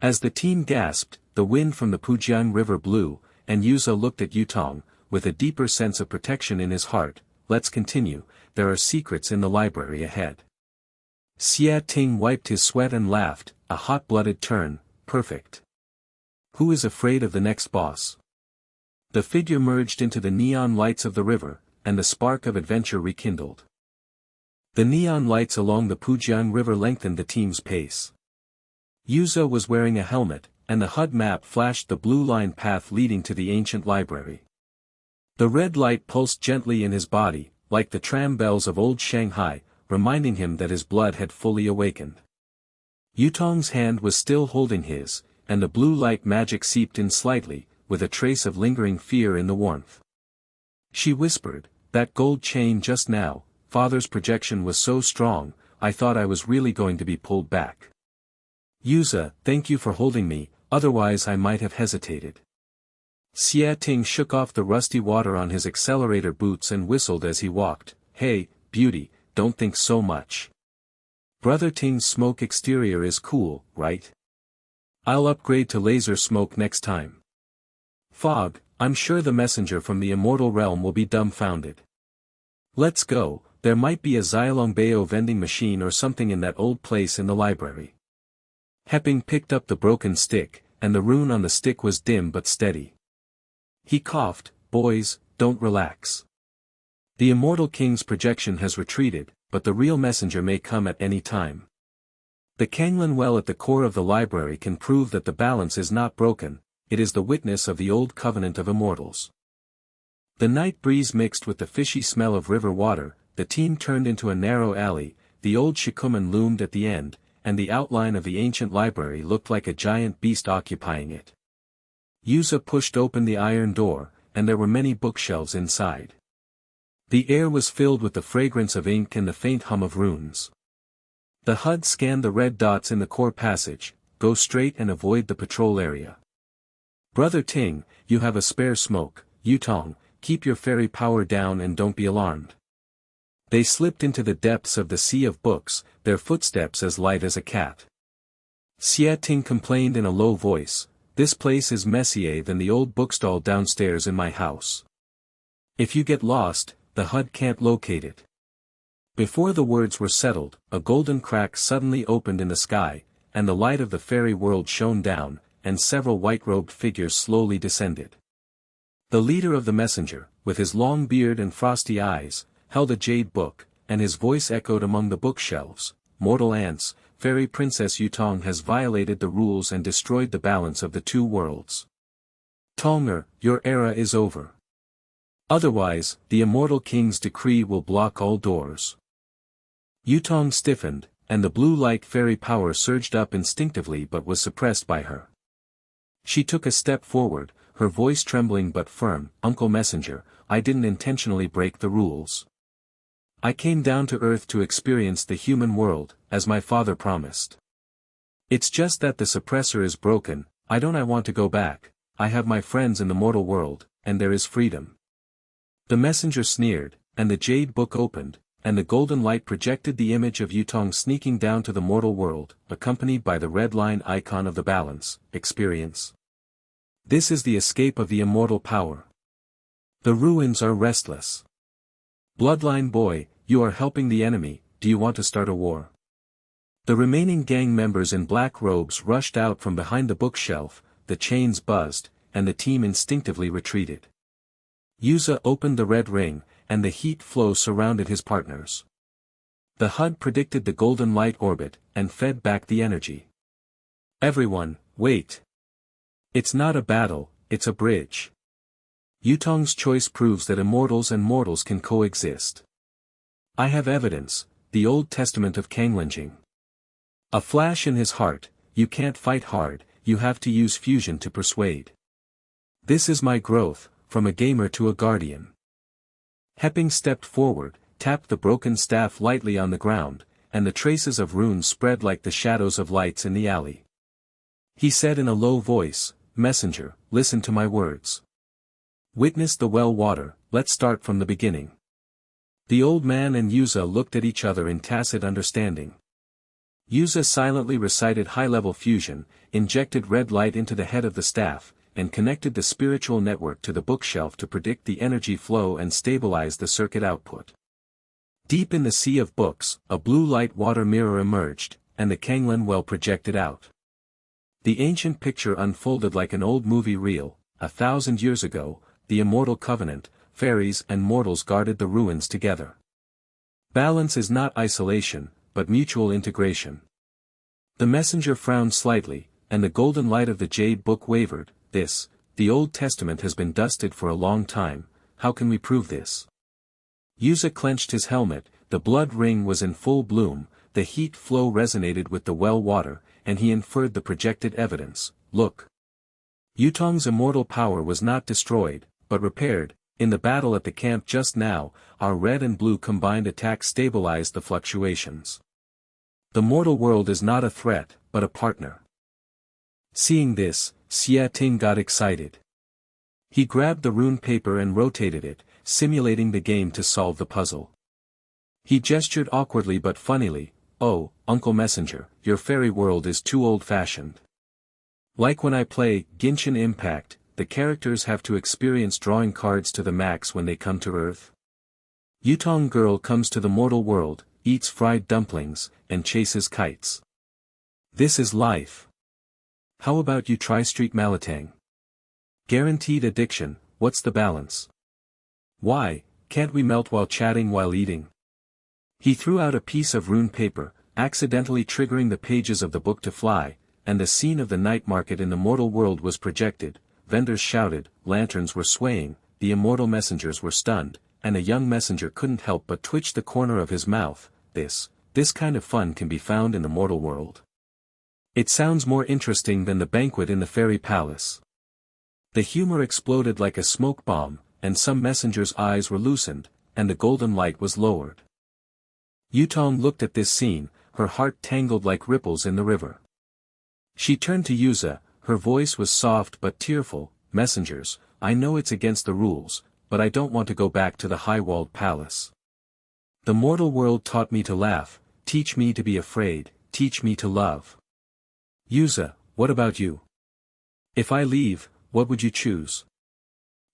As the team gasped, the wind from the Pujiang River blew, and Yuze looked at Yutong, with a deeper sense of protection in his heart. Let's continue, there are secrets in the library ahead. Xia Ting wiped his sweat and laughed, a hot-blooded turn, perfect. Who is afraid of the next boss? The figure merged into the neon lights of the river, and the spark of adventure rekindled. The neon lights along the Pujiang River lengthened the team's pace. Yuze was wearing a helmet, and the HUD map flashed the blue-line path leading to the ancient library. The red light pulsed gently in his body, like the tram bells of old Shanghai, reminding him that his blood had fully awakened. Yutong's hand was still holding his, and the blue light magic seeped in slightly, with a trace of lingering fear in the warmth. She whispered, "That gold chain just now, Father's projection was so strong, I thought I was really going to be pulled back. Yuze, thank you for holding me, otherwise I might have hesitated." Xia Ting shook off the rusty water on his accelerator boots and whistled as he walked. "Hey, beauty, don't think so much. Brother Ting's smoke exterior is cool, right? I'll upgrade to laser smoke next time. Fog, I'm sure the messenger from the immortal realm will be dumbfounded. Let's go, there might be a Xiaolongbao vending machine or something in that old place in the library." Hepping picked up the broken stick, and the rune on the stick was dim but steady. He coughed, "Boys, don't relax. The immortal king's projection has retreated, but the real messenger may come at any time. The Kanglan well at the core of the library can prove that the balance is not broken, it is the witness of the old covenant of immortals." The night breeze mixed with the fishy smell of river water, the team turned into a narrow alley, the old shikumen loomed at the end, and the outline of the ancient library looked like a giant beast occupying it. Yuze pushed open the iron door, and there were many bookshelves inside. The air was filled with the fragrance of ink and the faint hum of runes. The HUD scanned the red dots in the core passage. "Go straight and avoid the patrol area. Brother Ting, you have a spare smoke. Yutong, keep your fairy power down and don't be alarmed." They slipped into the depths of the sea of books, their footsteps as light as a cat. Xia Ting complained in a low voice, "This place is messier than the old bookstall downstairs in my house. If you get lost, the HUD can't locate it." Before the words were settled, a golden crack suddenly opened in the sky, and the light of the fairy world shone down, and several white-robed figures slowly descended. The leader of the messenger, with his long beard and frosty eyes, held a jade book, and his voice echoed among the bookshelves, "Mortal ants, Fairy Princess Yutong has violated the rules and destroyed the balance of the two worlds. Tonger, your era is over. Otherwise, the immortal king's decree will block all doors." Yutong stiffened, and the blue light fairy power surged up instinctively but was suppressed by her. She took a step forward, her voice trembling but firm, "Uncle Messenger, I didn't intentionally break the rules. I came down to Earth to experience the human world, as my father promised. It's just that the suppressor is broken, I want to go back, I have my friends in the mortal world, and there is freedom." The messenger sneered, and the jade book opened, and the golden light projected the image of Yutong sneaking down to the mortal world, accompanied by the red line icon of the balance, experience. This is the escape of the immortal power. The ruins are restless. Bloodline boy, you are helping the enemy, do you want to start a war? The remaining gang members in black robes rushed out from behind the bookshelf, the chains buzzed, and the team instinctively retreated. Yuze opened the red ring, and the heat flow surrounded his partners. The HUD predicted the golden light orbit, and fed back the energy. "Everyone, wait. It's not a battle, it's a bridge. Yutong's choice proves that immortals and mortals can coexist. I have evidence, the Old Testament of Kanglenjing." A flash in his heart, "You can't fight hard, you have to use fusion to persuade. This is my growth, from a gamer to a guardian." Hepping stepped forward, tapped the broken staff lightly on the ground, and the traces of runes spread like the shadows of lights in the alley. He said in a low voice, "Messenger, listen to my words. Witness the well water, let's start from the beginning." The old man and Yuze looked at each other in tacit understanding. Yuze silently recited high-level fusion, injected red light into the head of the staff, and connected the spiritual network to the bookshelf to predict the energy flow and stabilize the circuit output. Deep in the sea of books, a blue light water mirror emerged, and the Kanglan well projected out. The ancient picture unfolded like an old movie reel. 1,000 years ago, the immortal covenant, fairies and mortals guarded the ruins together. Balance is not isolation, but mutual integration. The messenger frowned slightly, and the golden light of the jade book wavered. The Old Testament has been dusted for a long time, how can we prove this? Yuze clenched his helmet, the blood ring was in full bloom, the heat flow resonated with the well water, and he inferred the projected evidence. Look. Yutong's immortal power was not destroyed, but repaired. In the battle at the camp just now, our red and blue combined attack stabilized the fluctuations. The mortal world is not a threat, but a partner. Seeing this, Xia Ting got excited. He grabbed the rune paper and rotated it, simulating the game to solve the puzzle. He gestured awkwardly but funnily, "Oh, Uncle Messenger, your fairy world is too old-fashioned. Like when I play Genshin Impact, the characters have to experience drawing cards to the max when they come to Earth. Yutong girl comes to the mortal world, eats fried dumplings, and chases kites. This is life. How about you try street malatang? Guaranteed addiction, what's the balance? Why, can't we melt while chatting while eating?" He threw out a piece of rune paper, accidentally triggering the pages of the book to fly, and the scene of the night market in the mortal world was projected. Vendors shouted, lanterns were swaying, the immortal messengers were stunned, and a young messenger couldn't help but twitch the corner of his mouth. This kind of fun can be found in the mortal world. It sounds more interesting than the banquet in the fairy palace. The humor exploded like a smoke bomb, and some messengers' eyes were loosened, and the golden light was lowered. Yutong looked at this scene, her heart tangled like ripples in the river. She turned to Yuze, her voice was soft but tearful. "Messengers, I know it's against the rules, but I don't want to go back to the high-walled palace. The mortal world taught me to laugh, teach me to be afraid, teach me to love. Yuze, what about you? If I leave, what would you choose?"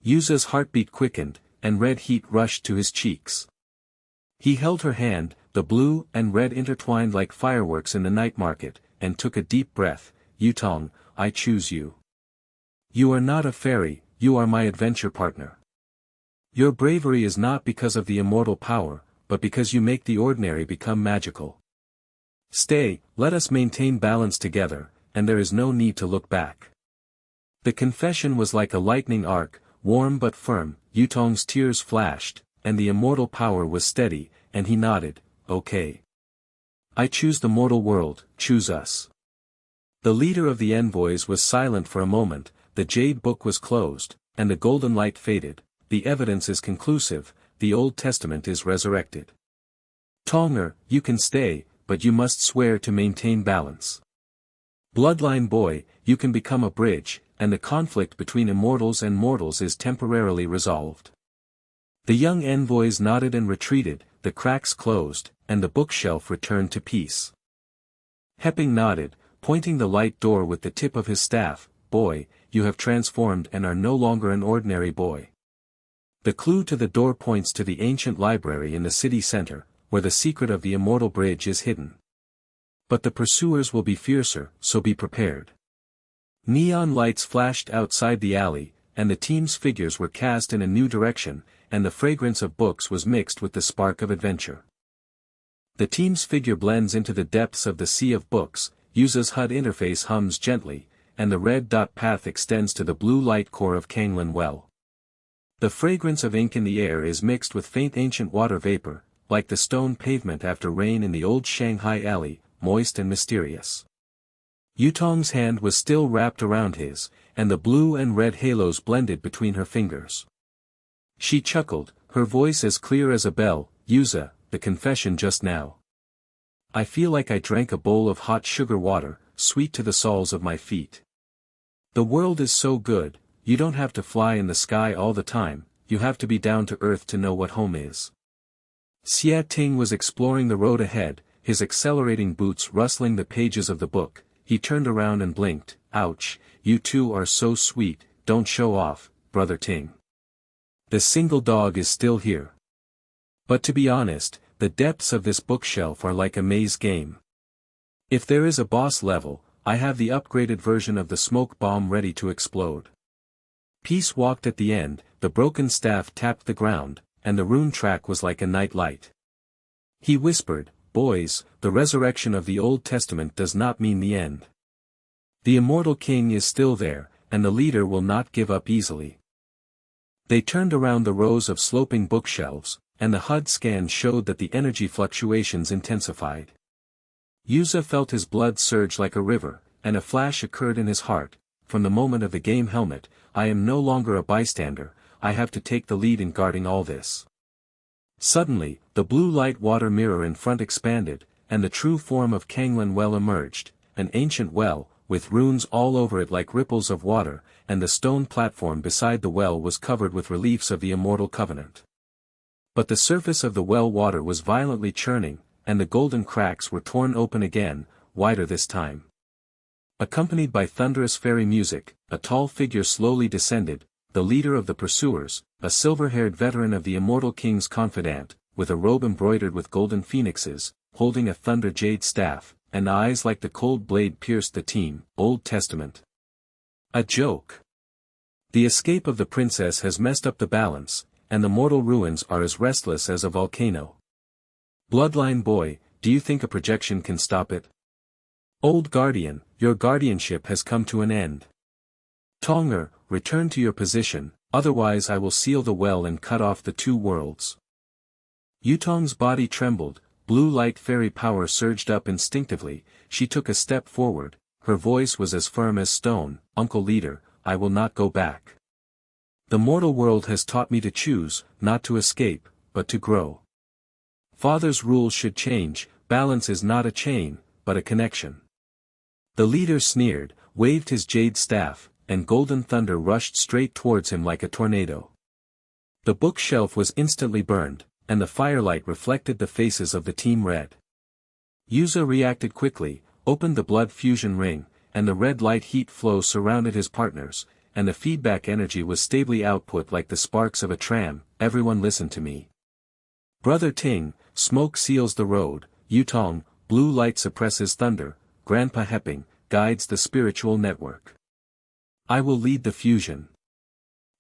Yuze's heartbeat quickened, and red heat rushed to his cheeks. He held her hand, the blue and red intertwined like fireworks in the night market, and took a deep breath. "Yutong, I choose you. You are not a fairy, you are my adventure partner. Your bravery is not because of the immortal power, but because you make the ordinary become magical. Stay, let us maintain balance together, and there is no need to look back." The confession was like a lightning arc, warm but firm. Yutong's tears flashed, and the immortal power was steady, and he nodded, "Okay. I choose the mortal world, choose us." The leader of the envoys was silent for a moment, the jade book was closed, and the golden light faded. The evidence is conclusive, the Old Testament is resurrected. Tonger, you can stay, but you must swear to maintain balance. Bloodline boy, you can become a bridge, and the conflict between immortals and mortals is temporarily resolved. The young envoys nodded and retreated, the cracks closed, and the bookshelf returned to peace. Hepping nodded, pointing the light door with the tip of his staff. "Boy, you have transformed and are no longer an ordinary boy. The clue to the door points to the ancient library in the city center, where the secret of the immortal bridge is hidden. But the pursuers will be fiercer, so be prepared." Neon lights flashed outside the alley, and the team's figures were cast in a new direction, and the fragrance of books was mixed with the spark of adventure. The team's figure blends into the depths of the sea of books. Yuze's HUD interface hums gently, and the red dot path extends to the blue light core of Kanglin Well. The fragrance of ink in the air is mixed with faint ancient water vapor, like the stone pavement after rain in the old Shanghai alley, moist and mysterious. Yutong's hand was still wrapped around his, and the blue and red halos blended between her fingers. She chuckled, her voice as clear as a bell. "Yuze, the confession just now. I feel like I drank a bowl of hot sugar water, sweet to the soles of my feet. The world is so good, you don't have to fly in the sky all the time, you have to be down to earth to know what home is." Xia Ting was exploring the road ahead, his accelerating boots rustling the pages of the book. He turned around and blinked. "Ouch, you two are so sweet, don't show off, Brother Ting. The single dog is still here. But to be honest, the depths of this bookshelf are like a maze game. If there is a boss level, I have the upgraded version of the smoke bomb ready to explode. Peace walked at the end, the broken staff tapped the ground, and the rune track was like a night light. He whispered, "Boys, the resurrection of the Old Testament does not mean the end. The immortal king is still there, and the leader will not give up easily." They turned around the rows of sloping bookshelves, and the HUD scan showed that the energy fluctuations intensified. Yuze felt his blood surge like a river, and a flash occurred in his heart. From the moment of the game helmet, I am no longer a bystander, I have to take the lead in guarding all this. Suddenly, the blue light water mirror in front expanded, and the true form of Kanglan Well emerged, an ancient well, with runes all over it like ripples of water, and the stone platform beside the well was covered with reliefs of the Immortal Covenant. But the surface of the well water was violently churning, and the golden cracks were torn open again, wider this time. Accompanied by thunderous fairy music, a tall figure slowly descended, the leader of the pursuers, a silver-haired veteran of the Immortal King's confidant, with a robe embroidered with golden phoenixes, holding a thunder jade staff, and eyes like the cold blade pierced the team. Old Testament. A joke. The escape of the princess has messed up the balance, and the mortal ruins are as restless as a volcano. Bloodline boy, do you think a projection can stop it? Old guardian, your guardianship has come to an end. Tonger, return to your position, otherwise I will seal the well and cut off the two worlds. Yutong's body trembled, blue light fairy power surged up instinctively, she took a step forward, her voice was as firm as stone, Uncle Leader, I will not go back. The mortal world has taught me to choose, not to escape, but to grow. Father's rules should change, balance is not a chain, but a connection. The leader sneered, waved his jade staff, and golden thunder rushed straight towards him like a tornado. The bookshelf was instantly burned, and the firelight reflected the faces of the team red. Yuze reacted quickly, opened the blood fusion ring, and the red light heat flow surrounded his partners, and the feedback energy was stably output like the sparks of a tram. Everyone listen to me. Brother Ting, smoke seals the road, Yutong, blue light suppresses thunder, Grandpa Hepping, guides the spiritual network. I will lead the fusion.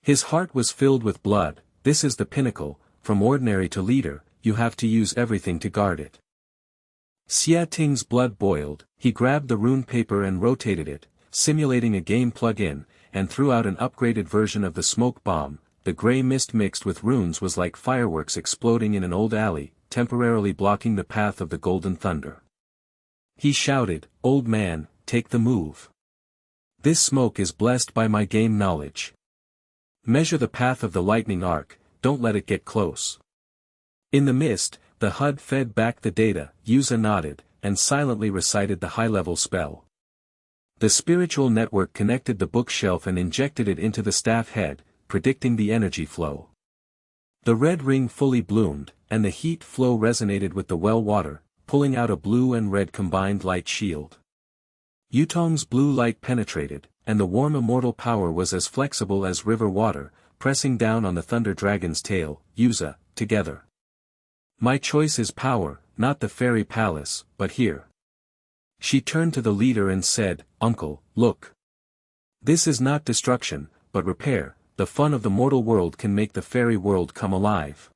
His heart was filled with blood, this is the pinnacle, from ordinary to leader, you have to use everything to guard it. Xia Ting's blood boiled, he grabbed the rune paper and rotated it, simulating a game plug-in, and threw out an upgraded version of the smoke bomb. The grey mist mixed with runes was like fireworks exploding in an old alley, temporarily blocking the path of the golden thunder. He shouted, "Old man, take the move. This smoke is blessed by my game knowledge. Measure the path of the lightning arc, don't let it get close." In the mist, the HUD fed back the data, Yuze nodded, and silently recited the high-level spell. The spiritual network connected the bookshelf and injected it into the staff head, predicting the energy flow. The red ring fully bloomed, and the heat flow resonated with the well water, pulling out a blue and red combined light shield. Yutong's blue light penetrated, and the warm immortal power was as flexible as river water, pressing down on the thunder dragon's tail. Yuze, together. My choice is power, not the fairy palace, but here. She turned to the leader and said, Uncle, look. This is not destruction, but repair. The fun of the mortal world can make the fairy world come alive.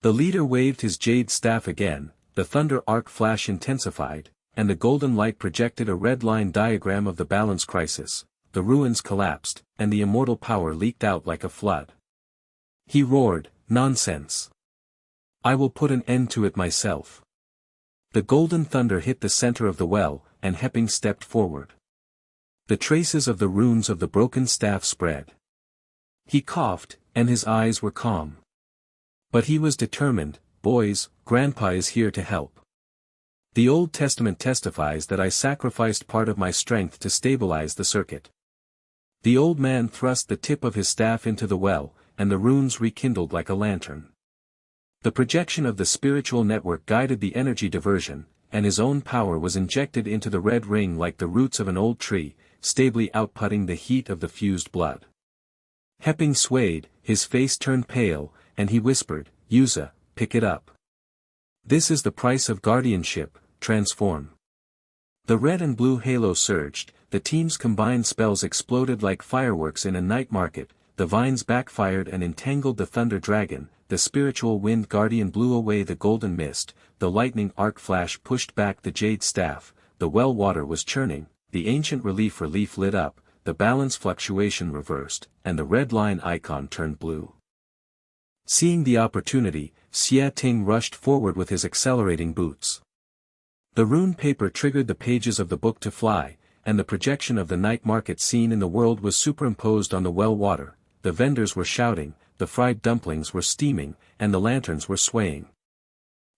The leader waved his jade staff again, the thunder arc flash intensified, and the golden light projected a red line diagram of the balance crisis. The ruins collapsed, and the immortal power leaked out like a flood. He roared, nonsense. I will put an end to it myself. The golden thunder hit the center of the well, and Hepping stepped forward. The traces of the runes of the broken staff spread. He coughed, and his eyes were calm. But he was determined. Boys, Grandpa is here to help. The Old Testament testifies that I sacrificed part of my strength to stabilize the circuit. The old man thrust the tip of his staff into the well, and the runes rekindled like a lantern. The projection of the spiritual network guided the energy diversion, and his own power was injected into the red ring like the roots of an old tree, stably outputting the heat of the fused blood. Hepping swayed, his face turned pale, and he whispered, Yuze, pick it up. This is the price of guardianship, transform. The red and blue halo surged, the team's combined spells exploded like fireworks in a night market, the vines backfired and entangled the thunder dragon, the spiritual wind guardian blew away the golden mist, the lightning arc flash pushed back the jade staff, the well water was churning, the ancient relief lit up, the balance fluctuation reversed, and the red line icon turned blue. Seeing the opportunity, Xia Ting rushed forward with his accelerating boots. The rune paper triggered the pages of the book to fly, and the projection of the night market scene in the world was superimposed on the well water. The vendors were shouting, the fried dumplings were steaming, and the lanterns were swaying.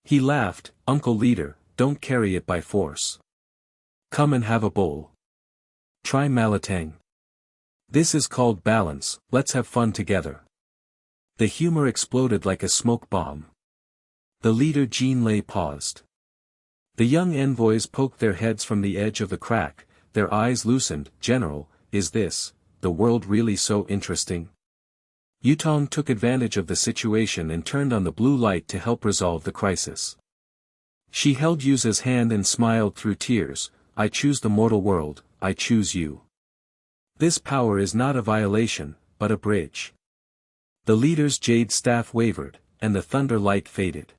He laughed, "Uncle Leader, don't carry it by force. Come and have a bowl. Try Malatang. This is called balance, let's have fun together." The humor exploded like a smoke bomb. The leader Jean Lei paused. The young envoys poked their heads from the edge of the crack, their eyes loosened. "General, is this, the world really so interesting?" Yutong took advantage of the situation and turned on the blue light to help resolve the crisis. She held Yuze's hand and smiled through tears. "I choose the mortal world, I choose you. This power is not a violation, but a bridge." The leader's jade staff wavered, and the thunder light faded.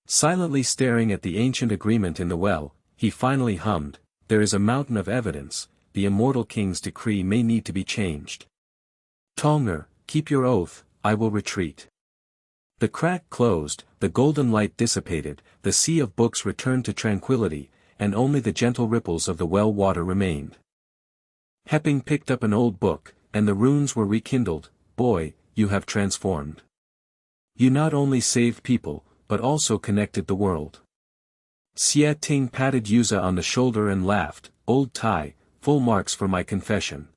Silently staring at the ancient agreement in the well, he finally hummed, "There is a mountain of evidence, the immortal king's decree may need to be changed. Tonger, keep your oath, I will retreat." The crack closed, the golden light dissipated, the sea of books returned to tranquility, and only the gentle ripples of the well water remained. Hepping picked up an old book, and the runes were rekindled. "Boy, you have transformed. You not only saved people, but also connected the world." Xia Ting patted Yuze on the shoulder and laughed, "Old tie, full marks for my confession.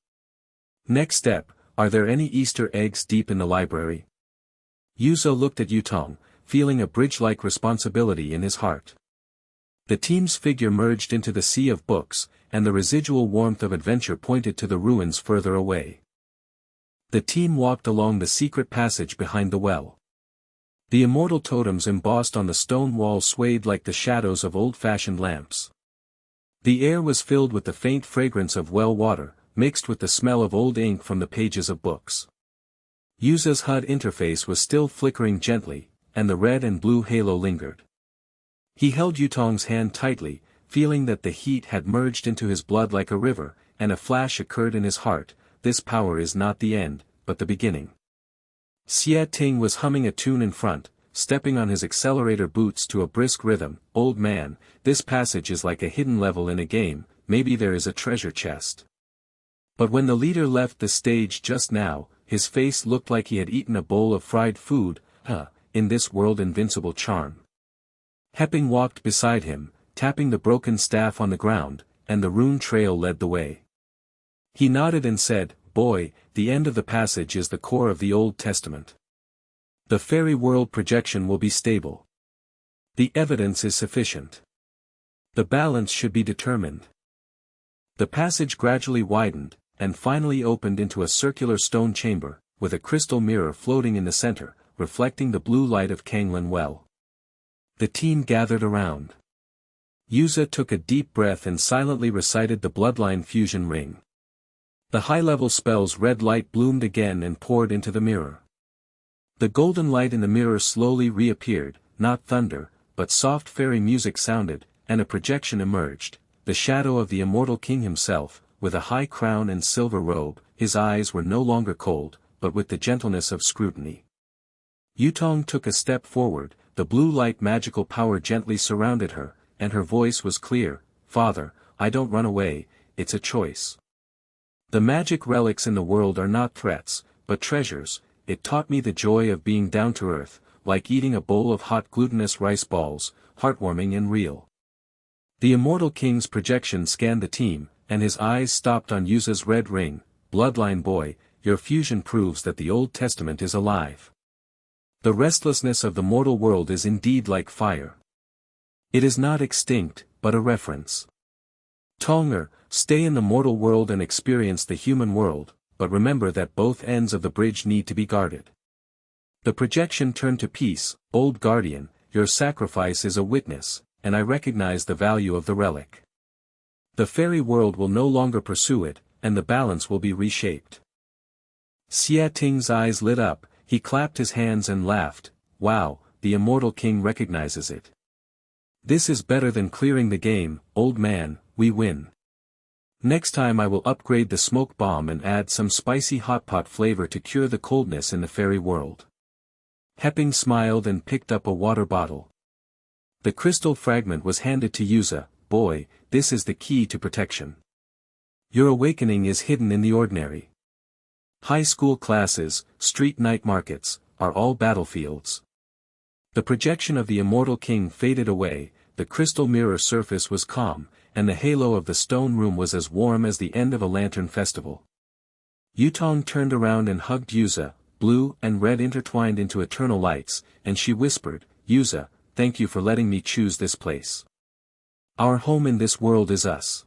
Next step, are there any Easter eggs deep in the library?" Yuze looked at Yutong, feeling a bridge-like responsibility in his heart. The team's figure merged into the sea of books, and the residual warmth of adventure pointed to the ruins further away. The team walked along the secret passage behind the well. The immortal totems embossed on the stone wall swayed like the shadows of old-fashioned lamps. The air was filled with the faint fragrance of well water, mixed with the smell of old ink from the pages of books. Yuze's HUD interface was still flickering gently, and the red and blue halo lingered. He held Yutong's hand tightly, feeling that the heat had merged into his blood like a river, and a flash occurred in his heart. This power is not the end, but the beginning. Xia Ting was humming a tune in front, stepping on his accelerator boots to a brisk rhythm. "Old man, this passage is like a hidden level in a game, maybe there is a treasure chest." But when the leader left the stage just now, his face looked like he had eaten a bowl of fried food. In this world invincible charm. Hepping walked beside him, tapping the broken staff on the ground, and the rune trail led the way. He nodded and said, "Boy, the end of the passage is the core of the Old Testament. The fairy world projection will be stable. The evidence is sufficient. The balance should be determined." The passage gradually widened, and finally opened into a circular stone chamber, with a crystal mirror floating in the center, reflecting the blue light of Kanglan Well. The team gathered around. Yuze took a deep breath and silently recited the bloodline fusion ring. The high-level spell's red light bloomed again and poured into the mirror. The golden light in the mirror slowly reappeared, not thunder, but soft fairy music sounded, and a projection emerged, the shadow of the immortal king himself, with a high crown and silver robe. His eyes were no longer cold, but with the gentleness of scrutiny. Yutong took a step forward, the blue light magical power gently surrounded her, and her voice was clear. "Father, I don't run away, it's a choice. The magic relics in the world are not threats, but treasures. It taught me the joy of being down to earth, like eating a bowl of hot glutinous rice balls, heartwarming and real." The immortal king's projection scanned the team, and his eyes stopped on Yuze's red ring. "Bloodline boy, your fusion proves that the Old Testament is alive. The restlessness of the mortal world is indeed like fire. It is not extinct, but a reference. Tonger, stay in the mortal world and experience the human world, but remember that both ends of the bridge need to be guarded." The projection turned to peace. "Old guardian, your sacrifice is a witness, and I recognize the value of the relic. The fairy world will no longer pursue it, and the balance will be reshaped. Xia Ting's eyes lit up, he clapped his hands and laughed. Wow, the immortal king recognizes it. This is better than clearing the game, old man, we win. Next time I will upgrade the smoke bomb and add some spicy hot pot flavor to cure the coldness in the fairy world. Hepping smiled and picked up a water bottle. The crystal fragment was handed to Yuze. Boy, this is the key to protection. Your awakening is hidden in the ordinary. High school classes, street night markets, are all battlefields. The projection of the immortal king faded away, the crystal mirror surface was calm, and the halo of the stone room was as warm as the end of a lantern festival. Yutong turned around and hugged Yuze, blue and red intertwined into eternal lights, and she whispered, Yuze, thank you for letting me choose this place. Our home in this world is us.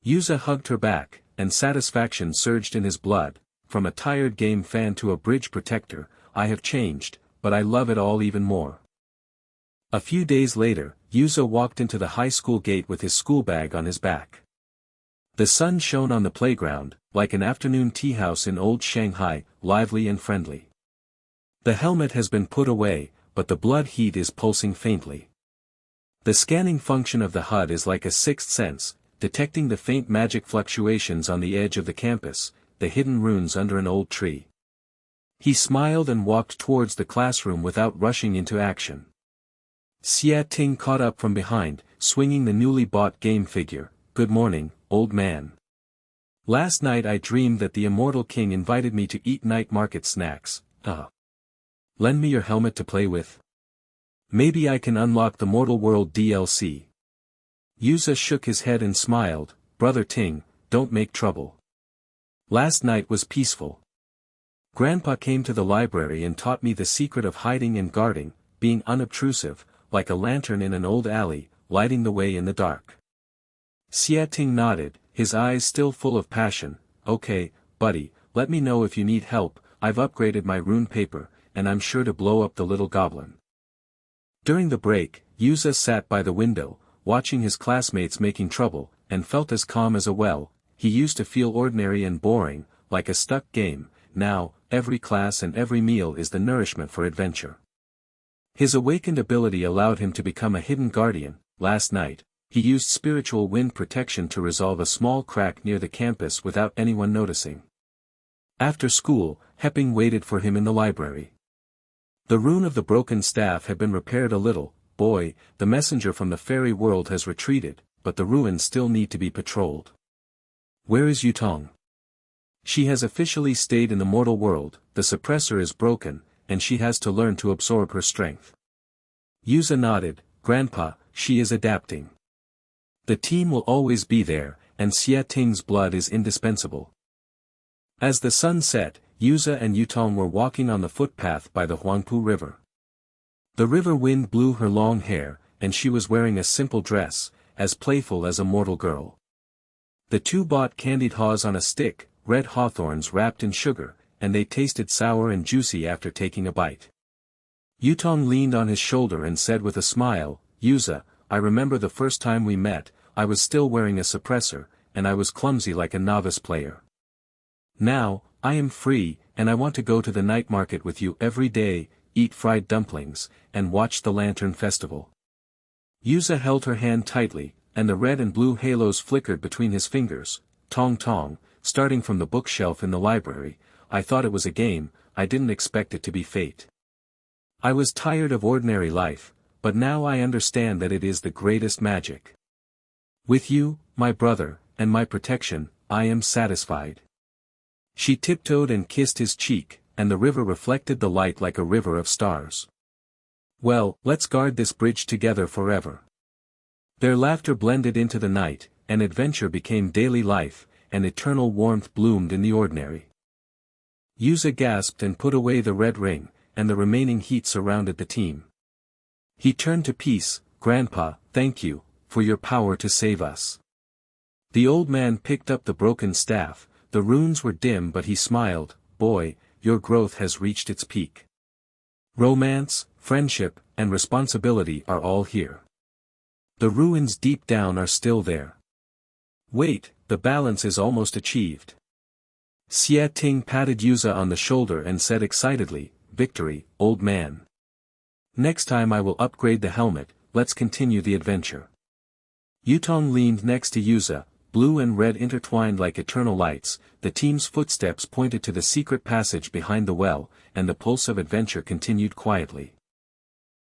Yuze hugged her back, and satisfaction surged in his blood. From a tired game fan to a bridge protector, I have changed, but I love it all even more. A few days later, Yuze walked into the high school gate with his school bag on his back. The sun shone on the playground, like an afternoon tea house in old Shanghai, lively and friendly. The helmet has been put away, but the blood heat is pulsing faintly. The scanning function of the HUD is like a sixth sense, detecting the faint magic fluctuations on the edge of the campus, the hidden runes under an old tree. He smiled and walked towards the classroom without rushing into action. Xia Ting caught up from behind, swinging the newly bought game figure. Good morning, old man. Last night I dreamed that the immortal king invited me to eat night market snacks. Lend me your helmet to play with. Maybe I can unlock the Mortal World DLC. Yuze shook his head and smiled. Brother Ting, don't make trouble. Last night was peaceful. Grandpa came to the library and taught me the secret of hiding and guarding, being unobtrusive, like a lantern in an old alley, lighting the way in the dark. Xia Ting nodded, his eyes still full of passion. Okay, buddy, let me know if you need help. I've upgraded my rune paper, and I'm sure to blow up the little goblin. During the break, Yuze sat by the window, watching his classmates making trouble, and felt as calm as a well. He used to feel ordinary and boring, like a stuck game. Now, every class and every meal is the nourishment for adventure. His awakened ability allowed him to become a hidden guardian. Last night, he used spiritual wind protection to resolve a small crack near the campus without anyone noticing. After school, Hepping waited for him in the library. The rune of the broken staff had been repaired a little. Boy, the messenger from the fairy world has retreated, but the ruins still need to be patrolled. Where is Yutong? She has officially stayed in the mortal world, the suppressor is broken, and she has to learn to absorb her strength. Yuze nodded. Grandpa, she is adapting. The team will always be there, and Xia Ting's blood is indispensable. As the sun set, Yuze and Yutong were walking on the footpath by the Huangpu River. The river wind blew her long hair, and she was wearing a simple dress, as playful as a mortal girl. The two bought candied haws on a stick, red hawthorns wrapped in sugar, and they tasted sour and juicy after taking a bite. Yutong leaned on his shoulder and said with a smile, Yuze, I remember the first time we met, I was still wearing a suppressor, and I was clumsy like a novice player. Now, I am free, and I want to go to the night market with you every day, eat fried dumplings, and watch the lantern festival. Yuze held her hand tightly, and the red and blue halos flickered between his fingers. Tong tong, starting from the bookshelf in the library, I thought it was a game, I didn't expect it to be fate. I was tired of ordinary life, but now I understand that it is the greatest magic. With you, my brother, and my protection, I am satisfied. She tiptoed and kissed his cheek, and the river reflected the light like a river of stars. Well, let's guard this bridge together forever. Their laughter blended into the night, and adventure became daily life, and eternal warmth bloomed in the ordinary. Yuze gasped and put away the red ring, and the remaining heat surrounded the team. He turned to Peace. Grandpa, thank you, for your power to save us. The old man picked up the broken staff, the runes were dim but he smiled. Boy, your growth has reached its peak. Romance, friendship, and responsibility are all here. The ruins deep down are still there. Wait, the balance is almost achieved. Xie Ting patted Yuze on the shoulder and said excitedly, "Victory, old man. Next time I will upgrade the helmet, let's continue the adventure." Yutong leaned next to Yuze, blue and red intertwined like eternal lights. The team's footsteps pointed to the secret passage behind the well, and the pulse of adventure continued quietly.